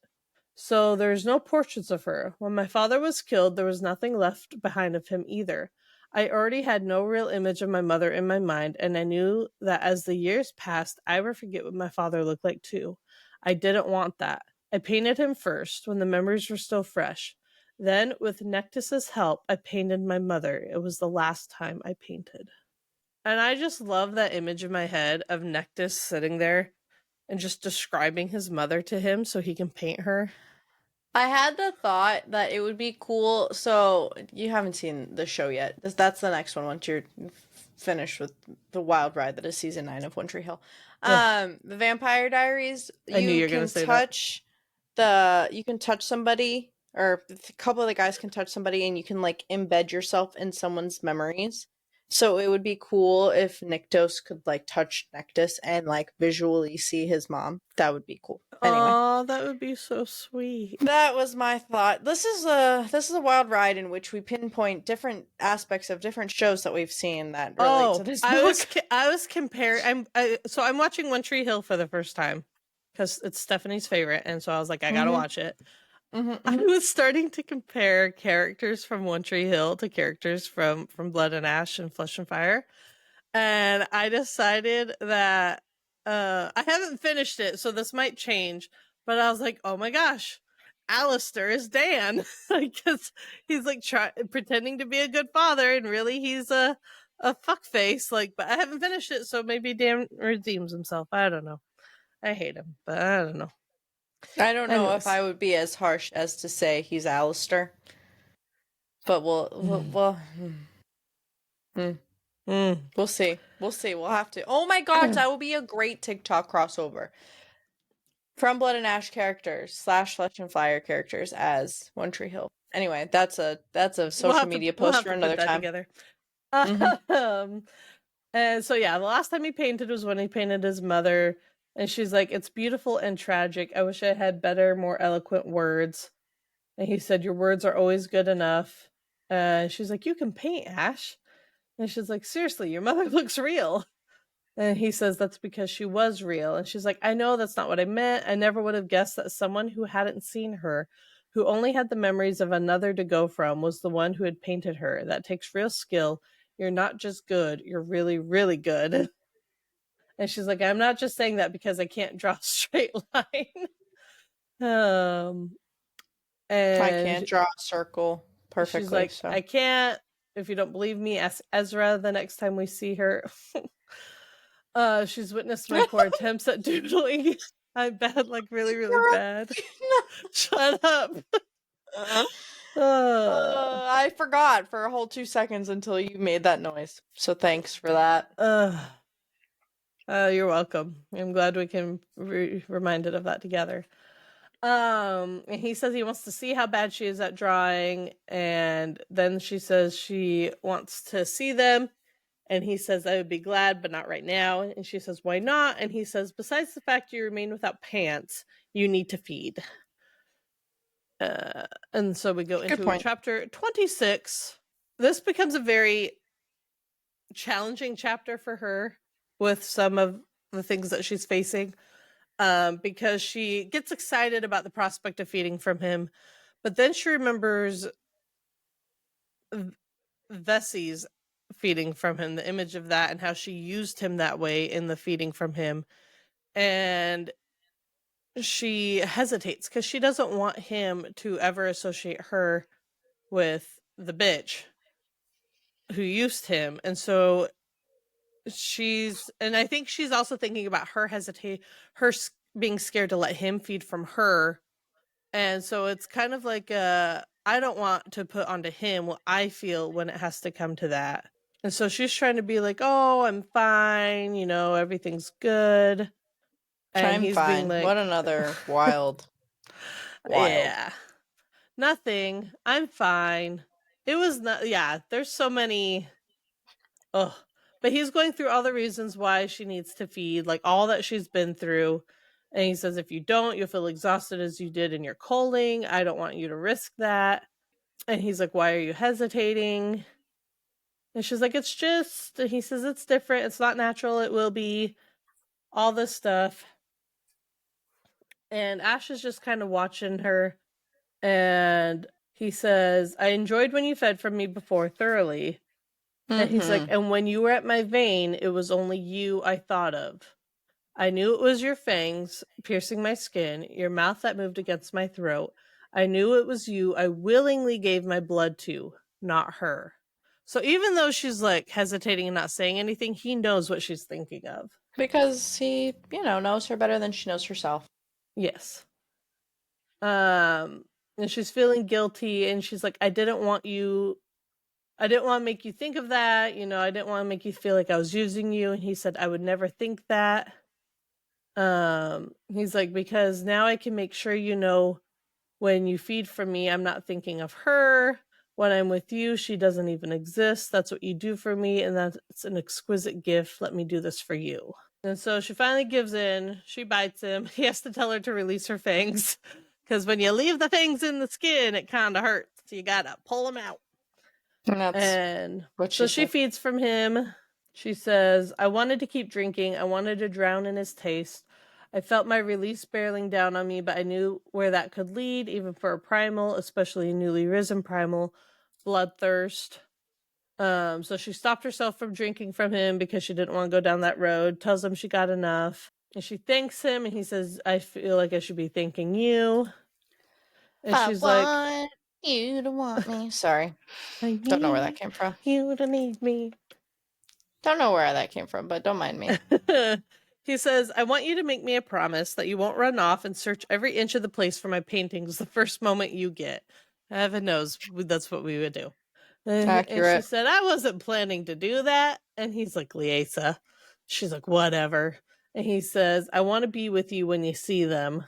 So there's no portraits of her. When my father was killed, there was nothing left behind of him either. I already had no real image of my mother in my mind, and I knew that as the years passed, I would forget what my father looked like too. I didn't want that. I painted him first, when the memories were still fresh. Then, with Nectus's help, I painted my mother. It was the last time I painted. And I just love that image in my head of Nectus sitting there and just describing his mother to him so he can paint her. I had the thought that it would be cool. So you haven't seen the show yet. That's the next one once you're finished with the wild ride that is season 9 of One Tree Hill. The Vampire Diaries. I knew you You were gonna can say that. touch you can touch somebody, or a couple of the guys can touch somebody, and you can like embed yourself in someone's memories. So it would be cool if Nyctos could like touch Nectus and like visually see his mom. That would be cool. Anyway. Oh, that would be so sweet. That was my thought. This is a wild ride in which we pinpoint different aspects of different shows that we've seen that relate to this book. I was comparing. So I'm watching One Tree Hill for the first time because it's Stephanie's favorite, and so I was like, I gotta watch it. I was starting to compare characters from One Tree Hill to characters from Blood and Ash and Flesh and Fire, and I decided that I haven't finished it, so this might change. But I was like, oh my gosh, Alistair is Dan, because he's like pretending to be a good father, and really he's a fuckface. Like, but I haven't finished it, so maybe Dan redeems himself. I don't know. I hate him, but I don't know. I don't know if Anyways. I would be as harsh as to say he's Alistair, but we'll see. We'll see. We'll have to. Oh my gosh, that will be a great TikTok crossover. From Blood and Ash characters / Flesh and Fire characters as One Tree Hill. Anyway, that's a social media post for another time. Together. And so yeah, the last time he painted was when he painted his mother, and she's like, "It's beautiful and tragic. I wish I had better, more eloquent words." And he said, "Your words are always good enough." And she's like, "You can paint, Ash." And she's like, "Seriously, your mother looks real." And he says that's because she was real. And she's like, "I know that's not what I meant. I never would have guessed that someone who hadn't seen her, who only had the memories of another to go from, was the one who had painted her. That takes real skill. You're not just good, you're really, really good." And she's like, "I'm not just saying that because I can't draw a straight line." And I can't draw a circle perfectly. she's like, so "I can't. If you don't believe me, ask Ezra the next time we see her." She's witnessed my poor attempts at doodling. I'm bad, like really, really bad. Shut up. I forgot for a whole 2 seconds until you made that noise. So thanks for that. You're welcome. I'm glad we can be reminded of that together. And he says he wants to see how bad she is at drawing, and then she says she wants to see them. And he says, "I would be glad, but not right now." And she says, "Why not?" And he says, "Besides the fact you remain without pants, you need to feed." And so we go into chapter 26. This becomes a very challenging chapter for her with some of the things that she's facing, because she gets excited about the prospect of feeding from him, but then she remembers Vessie's feeding from him, the image of that, and how she used him that way in the feeding from him. And she hesitates because she doesn't want him to ever associate her with the bitch who used him. And so I think she's also thinking about her being scared to let him feed from her. And so it's kind of like, I don't want to put onto him what I feel when it has to come to that. And so she's trying to be like, "Oh, I'm fine, everything's good." And I'm he's fine. being like, What another wild. "Yeah, nothing. I'm fine." It was not, yeah, there's so many. But he's going through all the reasons why she needs to feed, like all that she's been through. And he says, if you don't, you'll feel exhausted as you did in your culling. I don't want you to risk that. And he's like, why are you hesitating? And she's like, it's just, he says, it's different. It's not natural. It will be all this stuff. And Ash is just kind of watching her. And he says, I enjoyed when you fed from me before thoroughly. And he's like, and when you were at my vein, it was only you I thought of. I knew it was your fangs piercing my skin, your mouth that moved against my throat. I knew it was you I willingly gave my blood to, not her. So even though she's like hesitating and not saying anything, he knows what she's thinking of. Because he, knows her better than she knows herself. Yes. And she's feeling guilty, and she's like, I didn't want to make you think of that. I didn't want to make you feel like I was using you. And he said, I would never think that. He's like, because now I can make sure when you feed from me, I'm not thinking of her. When I'm with you, she doesn't even exist. That's what you do for me, and that's an exquisite gift. Let me do this for you. And so she finally gives in. She bites him. He has to tell her to release her fangs, because when you leave the fangs in the skin, it kind of hurts. So you gotta pull them out. And so she feeds from him. She says, I wanted to keep drinking. I wanted to drown in his taste. I felt my release barreling down on me, but I knew where that could lead, even for a primal, especially a newly risen primal, bloodthirst. So she stopped herself from drinking from him because she didn't want to go down that road, tells him she got enough. And she thanks him, and he says, I feel like I should be thanking you. And she's like, I want you to want me. Sorry. I Don't know where that came from. You to need me. Don't know where that came from, but don't mind me. He says, I want you to make me a promise that you won't run off and search every inch of the place for my paintings the first moment you get. Heaven knows that's what we would do. Accurate. And she said, I wasn't planning to do that. And he's like, Liesa. She's like, whatever. And he says, I want to be with you when you see them.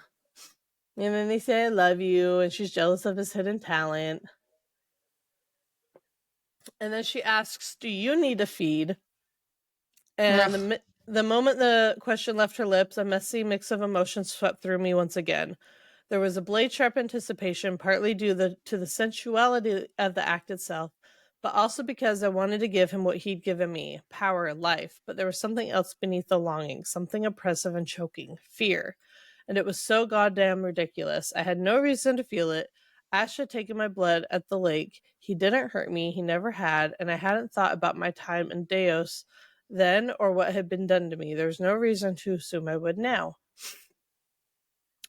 And then they say, I love you. And she's jealous of his hidden talent. And then she asks, do you need a feed? And the moment the question left her lips, a messy mix of emotions swept through me once again. There was a blade-sharp anticipation, partly due to the sensuality of the act itself, but also because I wanted to give him what he'd given me, power and life. But there was something else beneath the longing, something oppressive and choking, fear. And it was so goddamn ridiculous. I had no reason to feel it. Ash had taken my blood at the lake. He didn't hurt me, he never had, and I hadn't thought about my time in Deos then or what had been done to me. There's no reason to assume I would now.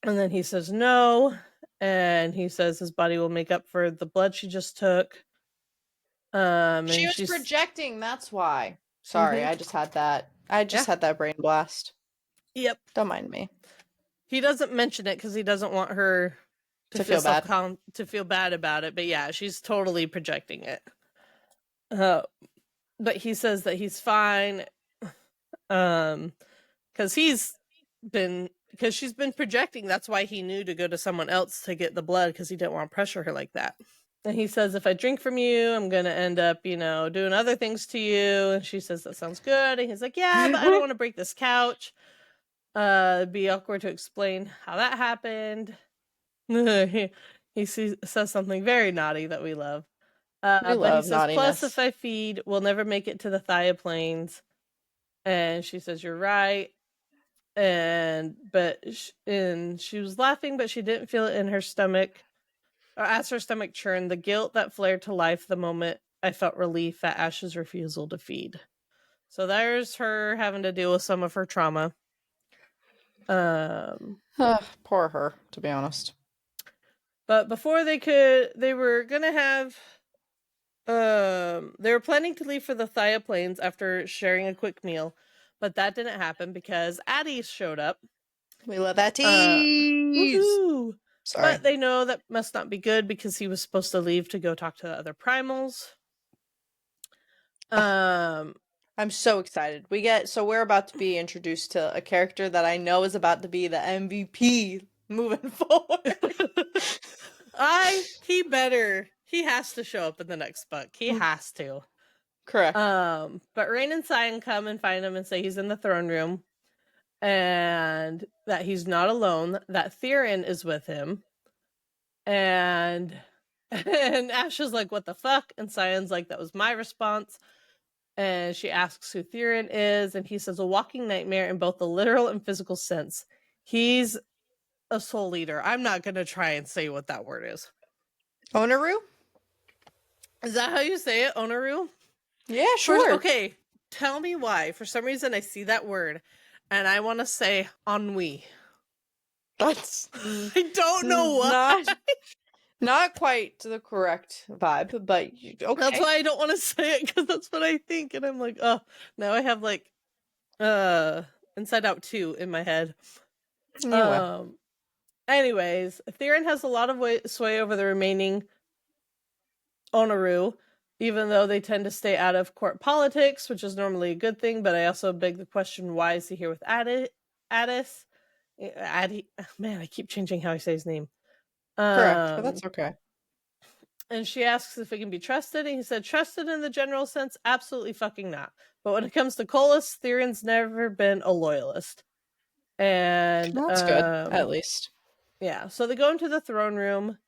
And then he says no, and he says his body will make up for the blood she just took. She was projecting, that's why. Sorry, I just had that. Had that brain blast. Yep. Don't mind me. He doesn't mention it because he doesn't want her to feel bad. To feel bad about it. But yeah, she's totally projecting it. But he says that he's fine. Because she's been projecting. That's why he knew to go to someone else to get the blood, because he didn't want to pressure her like that. And he says, if I drink from you, I'm going to end up, doing other things to you. And she says, that sounds good. And he's like, yeah, but I don't want to break this couch. It'd be awkward to explain how that happened. he says something very naughty that we love. But he says, naughtiness. Plus, if I feed, we'll never make it to the Thioplanes. And she says, you're right. And she was laughing, but she didn't feel it in her stomach. Or as her stomach churned, the guilt that flared to life the moment I felt relief at Ash's refusal to feed. So there's her having to deal with some of her trauma. Poor her, to be honest. But before they were gonna have they were planning to leave for the Thioplanes after sharing a quick meal, but that didn't happen because Addie showed up. We love that tease. Sorry. But they know that must not be good because he was supposed to leave to go talk to the other primals. I'm so excited. We're about to be introduced to a character that I know is about to be the MVP moving forward. He has to show up in the next book. He has to. Correct. But Rain and Cyan come and find him and say he's in the throne room. and that he's not alone, that Theron is with him. And Ash is like, what the fuck? And Cyan's like, that was my response. And she asks who Theron is, and he says, a walking nightmare in both the literal and physical sense. He's a soul eater. I'm not going to try and say what that word is. Onaru? Is that how you say it, Onaru? Yeah, sure. Okay, tell me why. For some reason, I see that word, and I want to say ennui. That's I don't know why. Not quite the correct vibe, but okay. That's why I don't want to say it, because that's what I think, and I'm like, oh, now I have like Inside Out 2 in my head. Anyway. Anyways, Theron has a lot of sway over the remaining Onaru, even though they tend to stay out of court politics, which is normally a good thing, but I also beg the question, why is he here with Addis? Man, I keep changing how I say his name. Correct, but that's okay. And she asks if it can be trusted, and he said, trusted in the general sense? Absolutely fucking not. But when it comes to Colas, Theron's never been a loyalist. And that's good, at least. Yeah, so they go into the throne room,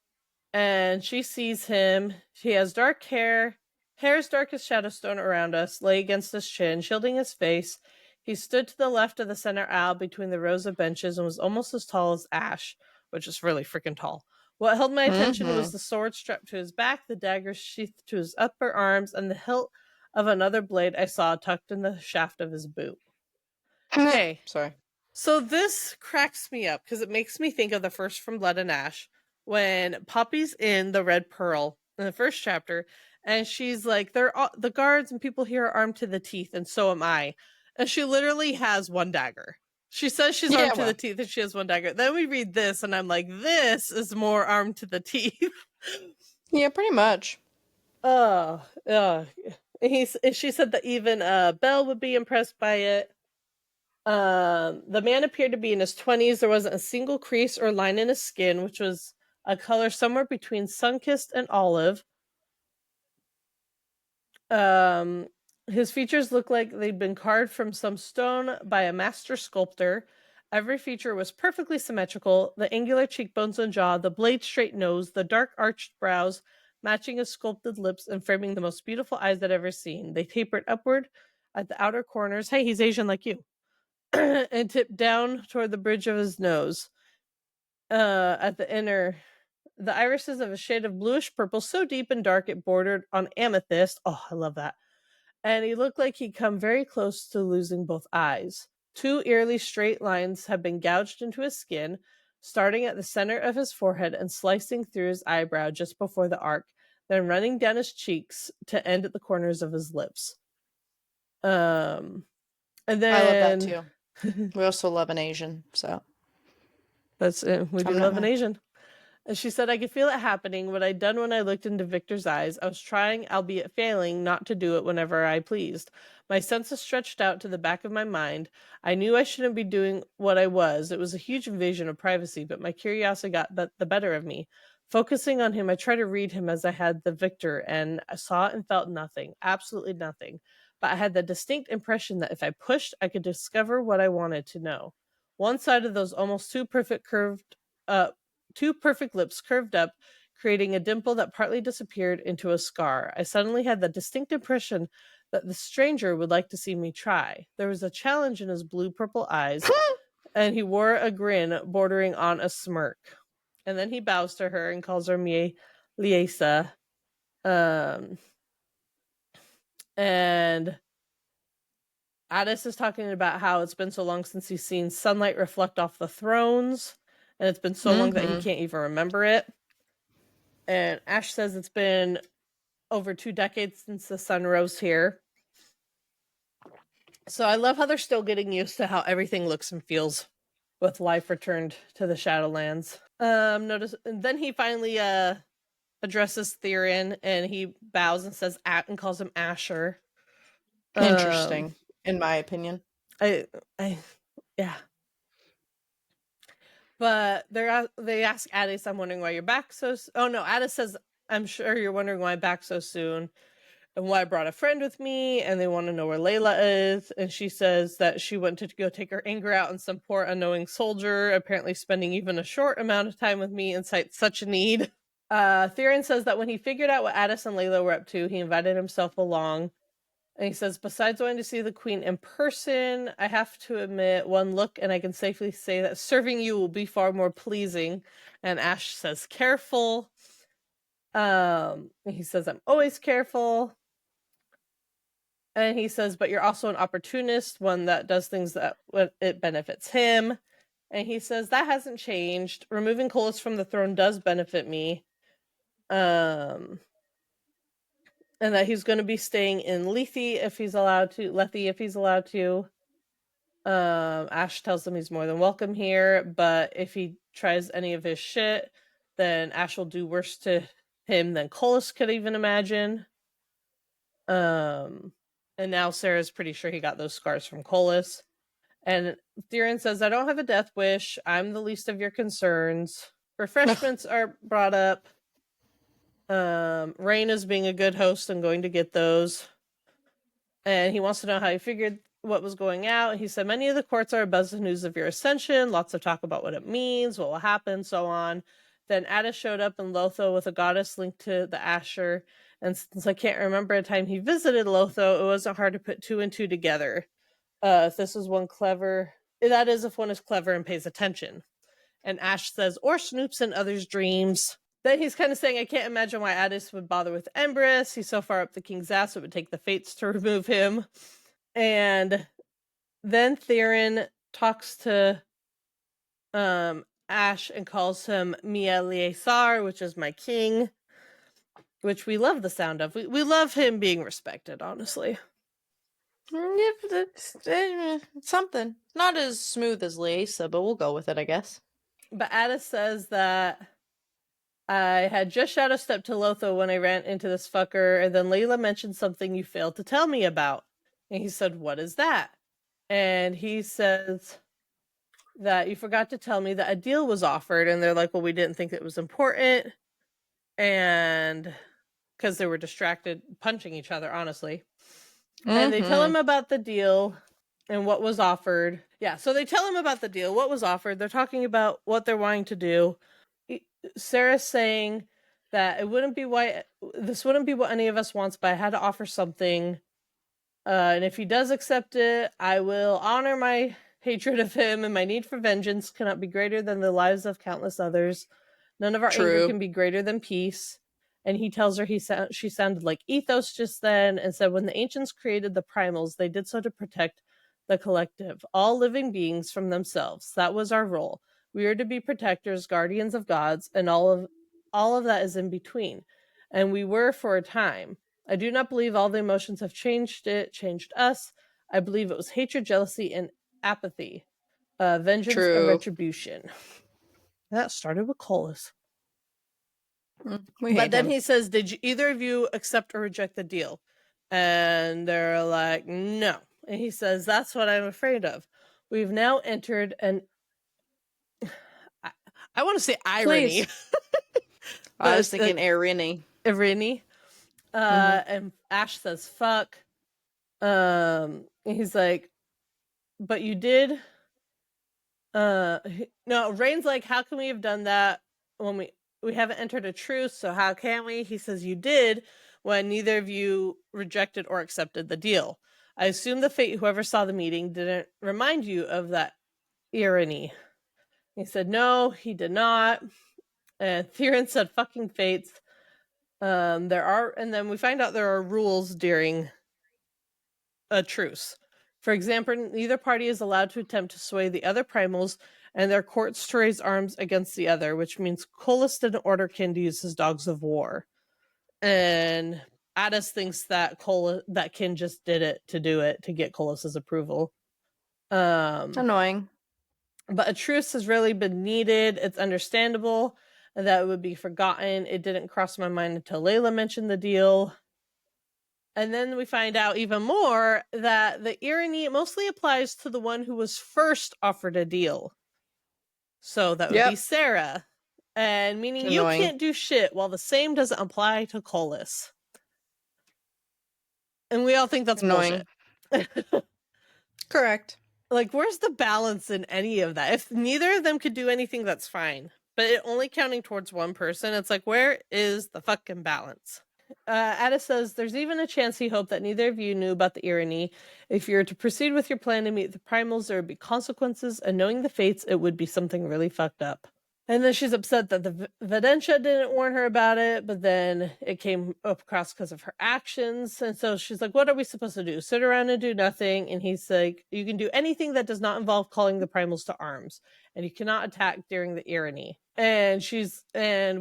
and she sees him. He has dark hair as dark as Shadowstone around us, lay against his chin, shielding his face. He stood to the left of the center aisle between the rows of benches and was almost as tall as Ash, which is really freaking tall. What held my attention was the sword strapped to his back, the dagger sheathed to his upper arms, and the hilt of another blade I saw tucked in the shaft of his boot. Okay. Sorry. So this cracks me up because it makes me think of the first From Blood and Ash when Poppy's in the Red Pearl in the first chapter, and she's like, "They're the guards and people here are armed to the teeth, and so am I." And she literally has one dagger. She says she's armed to the teeth and she has one dagger. Then we read this, and I'm like, this is more armed to the teeth. Yeah, pretty much. She said that even Belle would be impressed by it. The man appeared to be in his 20s. There wasn't a single crease or line in his skin, which was a color somewhere between sun-kissed and olive. His features looked like they'd been carved from some stone by a master sculptor. Every feature was perfectly symmetrical. The angular cheekbones and jaw, the blade-straight nose, the dark arched brows, matching his sculpted lips and framing the most beautiful eyes I'd ever seen. They tapered upward at the outer corners. Hey, he's Asian like you. And tipped down toward the bridge of his nose. At the inner, the irises of a shade of bluish purple, so deep and dark it bordered on amethyst. Oh, I love that. And he looked like he'd come very close to losing both eyes. Two eerily straight lines had been gouged into his skin, starting at the center of his forehead and slicing through his eyebrow just before the arc, then running down his cheeks to end at the corners of his lips. And then I love that too. We also love an Asian, so that's it. We do love an Asian. And she said, I could feel it happening. What I'd done when I looked into Victor's eyes, I was trying, albeit failing, not to do it whenever I pleased. My senses stretched out to the back of my mind. I knew I shouldn't be doing what I was. It was a huge invasion of privacy, but my curiosity got the better of me. Focusing on him, I tried to read him as I had the Victor, and I saw and felt nothing, absolutely nothing. But I had the distinct impression that if I pushed, I could discover what I wanted to know. One side of those almost two perfect lips curved up, creating a dimple that partly disappeared into a scar. I suddenly had the distinct impression that the stranger would like to see me try. There was a challenge in his blue-purple eyes, and he wore a grin bordering on a smirk. And then he bows to her and calls her Mie Liesa. And Addis is talking about how it's been so long since he's seen sunlight reflect off the thrones, and it's been so long that he can't even remember it. And Ash says it's been over 2 decades since the sun rose here. So I love how they're still getting used to how everything looks and feels with life returned to the Shadowlands. And then he finally addresses Theron, and he bows and says and calls him Asher. Interesting, in my opinion. Yeah. But they ask Addis, I'm wondering why you're back so... Oh no, Addis says, I'm sure you're wondering why I'm back so soon. and why I brought a friend with me, and they want to know where Layla is. And she says that she went to go take her anger out on some poor unknowing soldier, apparently spending even a short amount of time with me and cites such a need. Theron says that when he figured out what Addis and Layla were up to, he invited himself along. And he says, besides wanting to see the queen in person, I have to admit, one look and I can safely say that serving you will be far more pleasing. And Ash says, careful. He says, I'm always careful. And he says, but you're also an opportunist, one that does things that it benefits him. And he says, that hasn't changed. Removing Colas from the throne does benefit me. And that he's going to be staying in Lethe if he's allowed to. Ash tells him he's more than welcome here, but if he tries any of his shit, then Ash will do worse to him than Colas could even imagine. And now Sarah's pretty sure he got those scars from Colas. And Theron says, I don't have a death wish. I'm the least of your concerns. Refreshments are brought up. Rain is being a good host and going to get those. And he wants to know how he figured what was going out. He said, many of the courts are abuzz the news of your ascension. Lots of talk about what it means, what will happen, so on. Then Addis showed up in Lotho with a goddess linked to the Asher. And since I can't remember a time he visited Lotho, it wasn't hard to put two and two together. If this is one clever, that is if one is clever and pays attention. And Ash says, or snoops in others' dreams. Then he's kind of saying, I can't imagine why Addis would bother with Empress. He's so far up the king's ass, it would take the fates to remove him. And then Theron talks to Ash and calls him Mia Liesar, which is my king, which we love the sound of. We love him being respected, honestly. Yeah, it's something. Not as smooth as Liesa, but we'll go with it, I guess. But Addis says that I had just shot a step to Lotho when I ran into this fucker, and then Layla mentioned something you failed to tell me about. And he said, what is that? And he says that you forgot to tell me that a deal was offered. And they're like, well, we didn't think it was important. And because they were distracted punching each other, honestly. And they tell him about the deal and what was offered. Yeah, so they tell him about the deal, what was offered. They're talking about what they're wanting to do. Sarah's saying that this wouldn't be what any of us wants, but I had to offer something. And if he does accept it, I will honor my hatred of him, and my need for vengeance cannot be greater than the lives of countless others. None of our anger can be greater than peace. And he tells her she sounded like ethos just then, and said when the ancients created the primals, they did so to protect the collective, all living beings from themselves. That was our role. We are to be protectors, guardians of gods, and all of that is in between. And we were for a time. I do not believe all the emotions have changed us. I believe it was hatred, jealousy, and apathy. Vengeance and retribution. That started with Colas. But then he says, did either of you accept or reject the deal? And they're like, no. And he says, that's what I'm afraid of. We've now entered an... I want to say irony. I was thinking irony. Irony. And Ash says, fuck. He's like, but you did... no, Rain's like, how can we have done that when we haven't entered a truce, so how can we? He says, you did when neither of you rejected or accepted the deal. I assume the fate whoever saw the meeting didn't remind you of that irony. He said, no, he did not. And Theron said, fucking fates. And then we find out there are rules during a truce. For example, neither party is allowed to attempt to sway the other primals, and their courts to raise arms against the other, which means Colas didn't order Kin to use his dogs of war. And Addis thinks that Kin just did it to get Colas's approval. Annoying. But a truce has really been needed. It's understandable that it would be forgotten. It didn't cross my mind until Layla mentioned the deal. And then we find out even more that the irony mostly applies to the one who was first offered a deal. So that would be Sarah. And meaning you can't do shit while the same doesn't apply to Colas. And we all think that's Annoying. bullshit. Correct. Like, where's the balance in any of that? If neither of them could do anything, that's fine. But it only counting towards one person, it's like, where is the fucking balance? Addis says, there's even a chance he hoped that neither of you knew about the irony. If you were to proceed with your plan to meet the primals, there would be consequences, and knowing the fates, it would be something really fucked up. And then she's upset that the Vedentia didn't warn her about it, but then it came across because of her actions. And so she's like, what are we supposed to do? Sit around and do nothing? And he's like, you can do anything that does not involve calling the primals to arms, and you cannot attack during the irony. And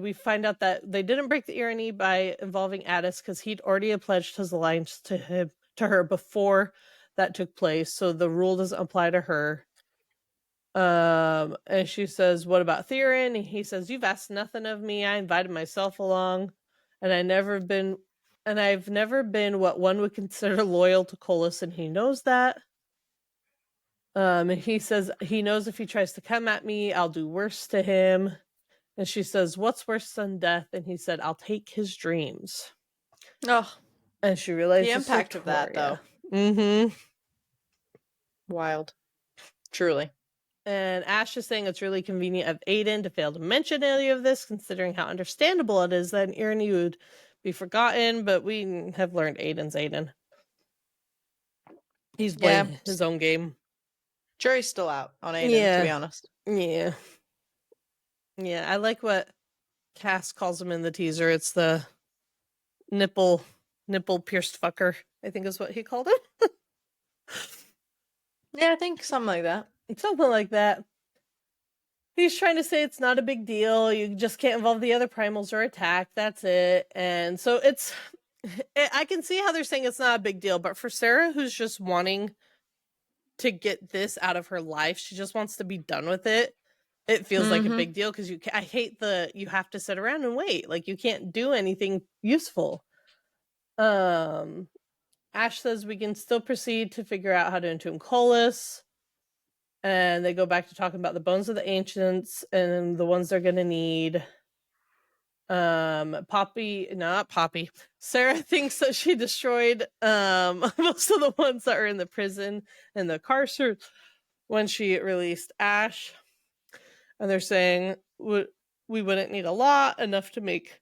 we find out that they didn't break the irony by involving Addis because he'd already pledged his alliance to her before that took place. So the rule doesn't apply to her. And she says, what about Theron? And he says, you've asked nothing of me. I invited myself along, and I've never been what one would consider loyal to Colas, and he knows that. And he says he knows if he tries to come at me, I'll do worse to him. And she says, what's worse than death? And he said, I'll take his dreams. Oh. And she realizes the impact of that, though. Mm-hmm. Wild. Truly. And Ash is saying it's really convenient of Aiden to fail to mention any of this, considering how understandable it is that an irony would be forgotten, but we have learned Aiden's Aiden. He's playing his own game. Jury's still out on Aiden, to be honest. Yeah. Yeah, I like what Cass calls him in the teaser. It's the nipple pierced fucker, I think is what he called it. Yeah, I think something like that. Something like that. He's trying to say it's not a big deal. You just can't involve the other primals or attack. That's it. And so I can see how they're saying it's not a big deal, but for Sarah, who's just wanting to get this out of her life, she just wants to be done with it. It feels like a big deal because I hate you have to sit around and wait. Like, you can't do anything useful. Ash says we can still proceed to figure out how to entomb Colas. And they go back to talking about the bones of the ancients and the ones they're gonna need. Not Poppy. Sarah thinks that she destroyed most of the ones that are in the prison and the carcer when she released Ash. And they're saying we wouldn't need a lot, enough to make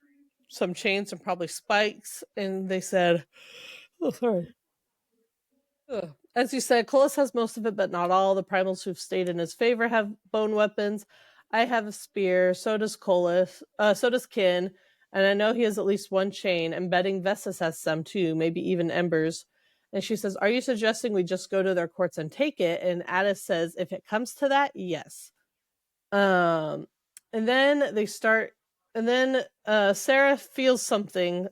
some chains and probably spikes. And they said, oh, sorry. Ugh. As you said, Colas has most of it, but not all. The primals who've stayed in his favor have bone weapons. I have a spear, so does Colas, so does Kin, and I know he has at least one chain, and betting Vestas has some too, maybe even Embers. And she says, are you suggesting we just go to their courts and take it? And Addis says, if it comes to that, yes. And then Sarah feels something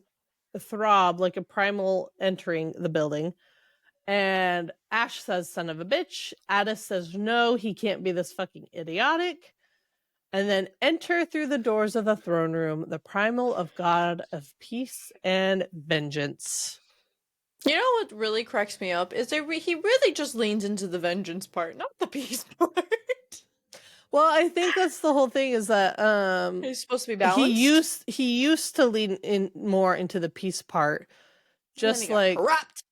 throb like a primal entering the building. And Ash says, son of a bitch. Addis says, no, he can't be this fucking idiotic. And then enter through the doors of the throne room, the primal of God of peace and vengeance. You know what really cracks me up is he really just leans into the vengeance part, not the peace part. Well, I think that's the whole thing, is that he's supposed to be balanced. He used to lean in more into the peace part, just like corrupt.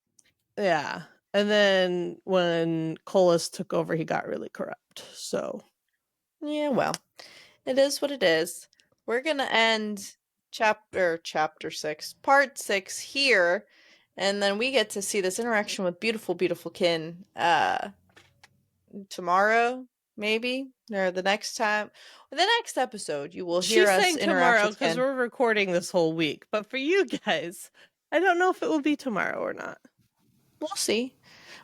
Yeah. And then when Colas took over, he got really corrupt. So yeah, well, it is what it is. We're gonna end chapter 6, part 6 here, and then we get to see this interaction with beautiful Kin tomorrow, maybe, or the next time. The next episode, you will hear us interact tomorrow with Kin. because we're recording this whole week. But for you guys, I don't know if it will be tomorrow or not. We'll see.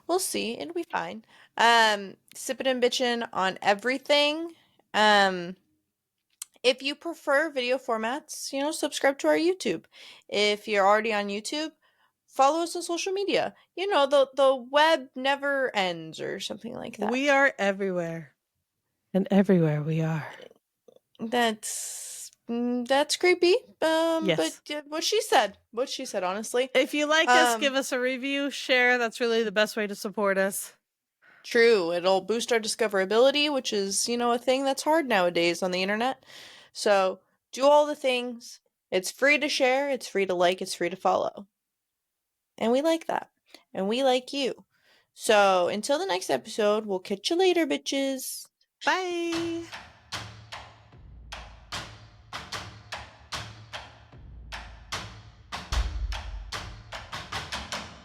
It'll be fine. Sippin' and bitchin' on everything. If you prefer video formats, subscribe to our YouTube. If you're already on YouTube, follow us on social media. The web never ends, or something like that. We are everywhere. And everywhere we are. That's creepy. Yes. But what she said, honestly. If you like us, give us a review, share. That's really the best way to support us. True. It'll boost our discoverability, which is, a thing that's hard nowadays on the internet. So do all the things. It's free to share. It's free to like. It's free to follow. And we like that. And we like you. So until the next episode, we'll catch you later, bitches. Bye.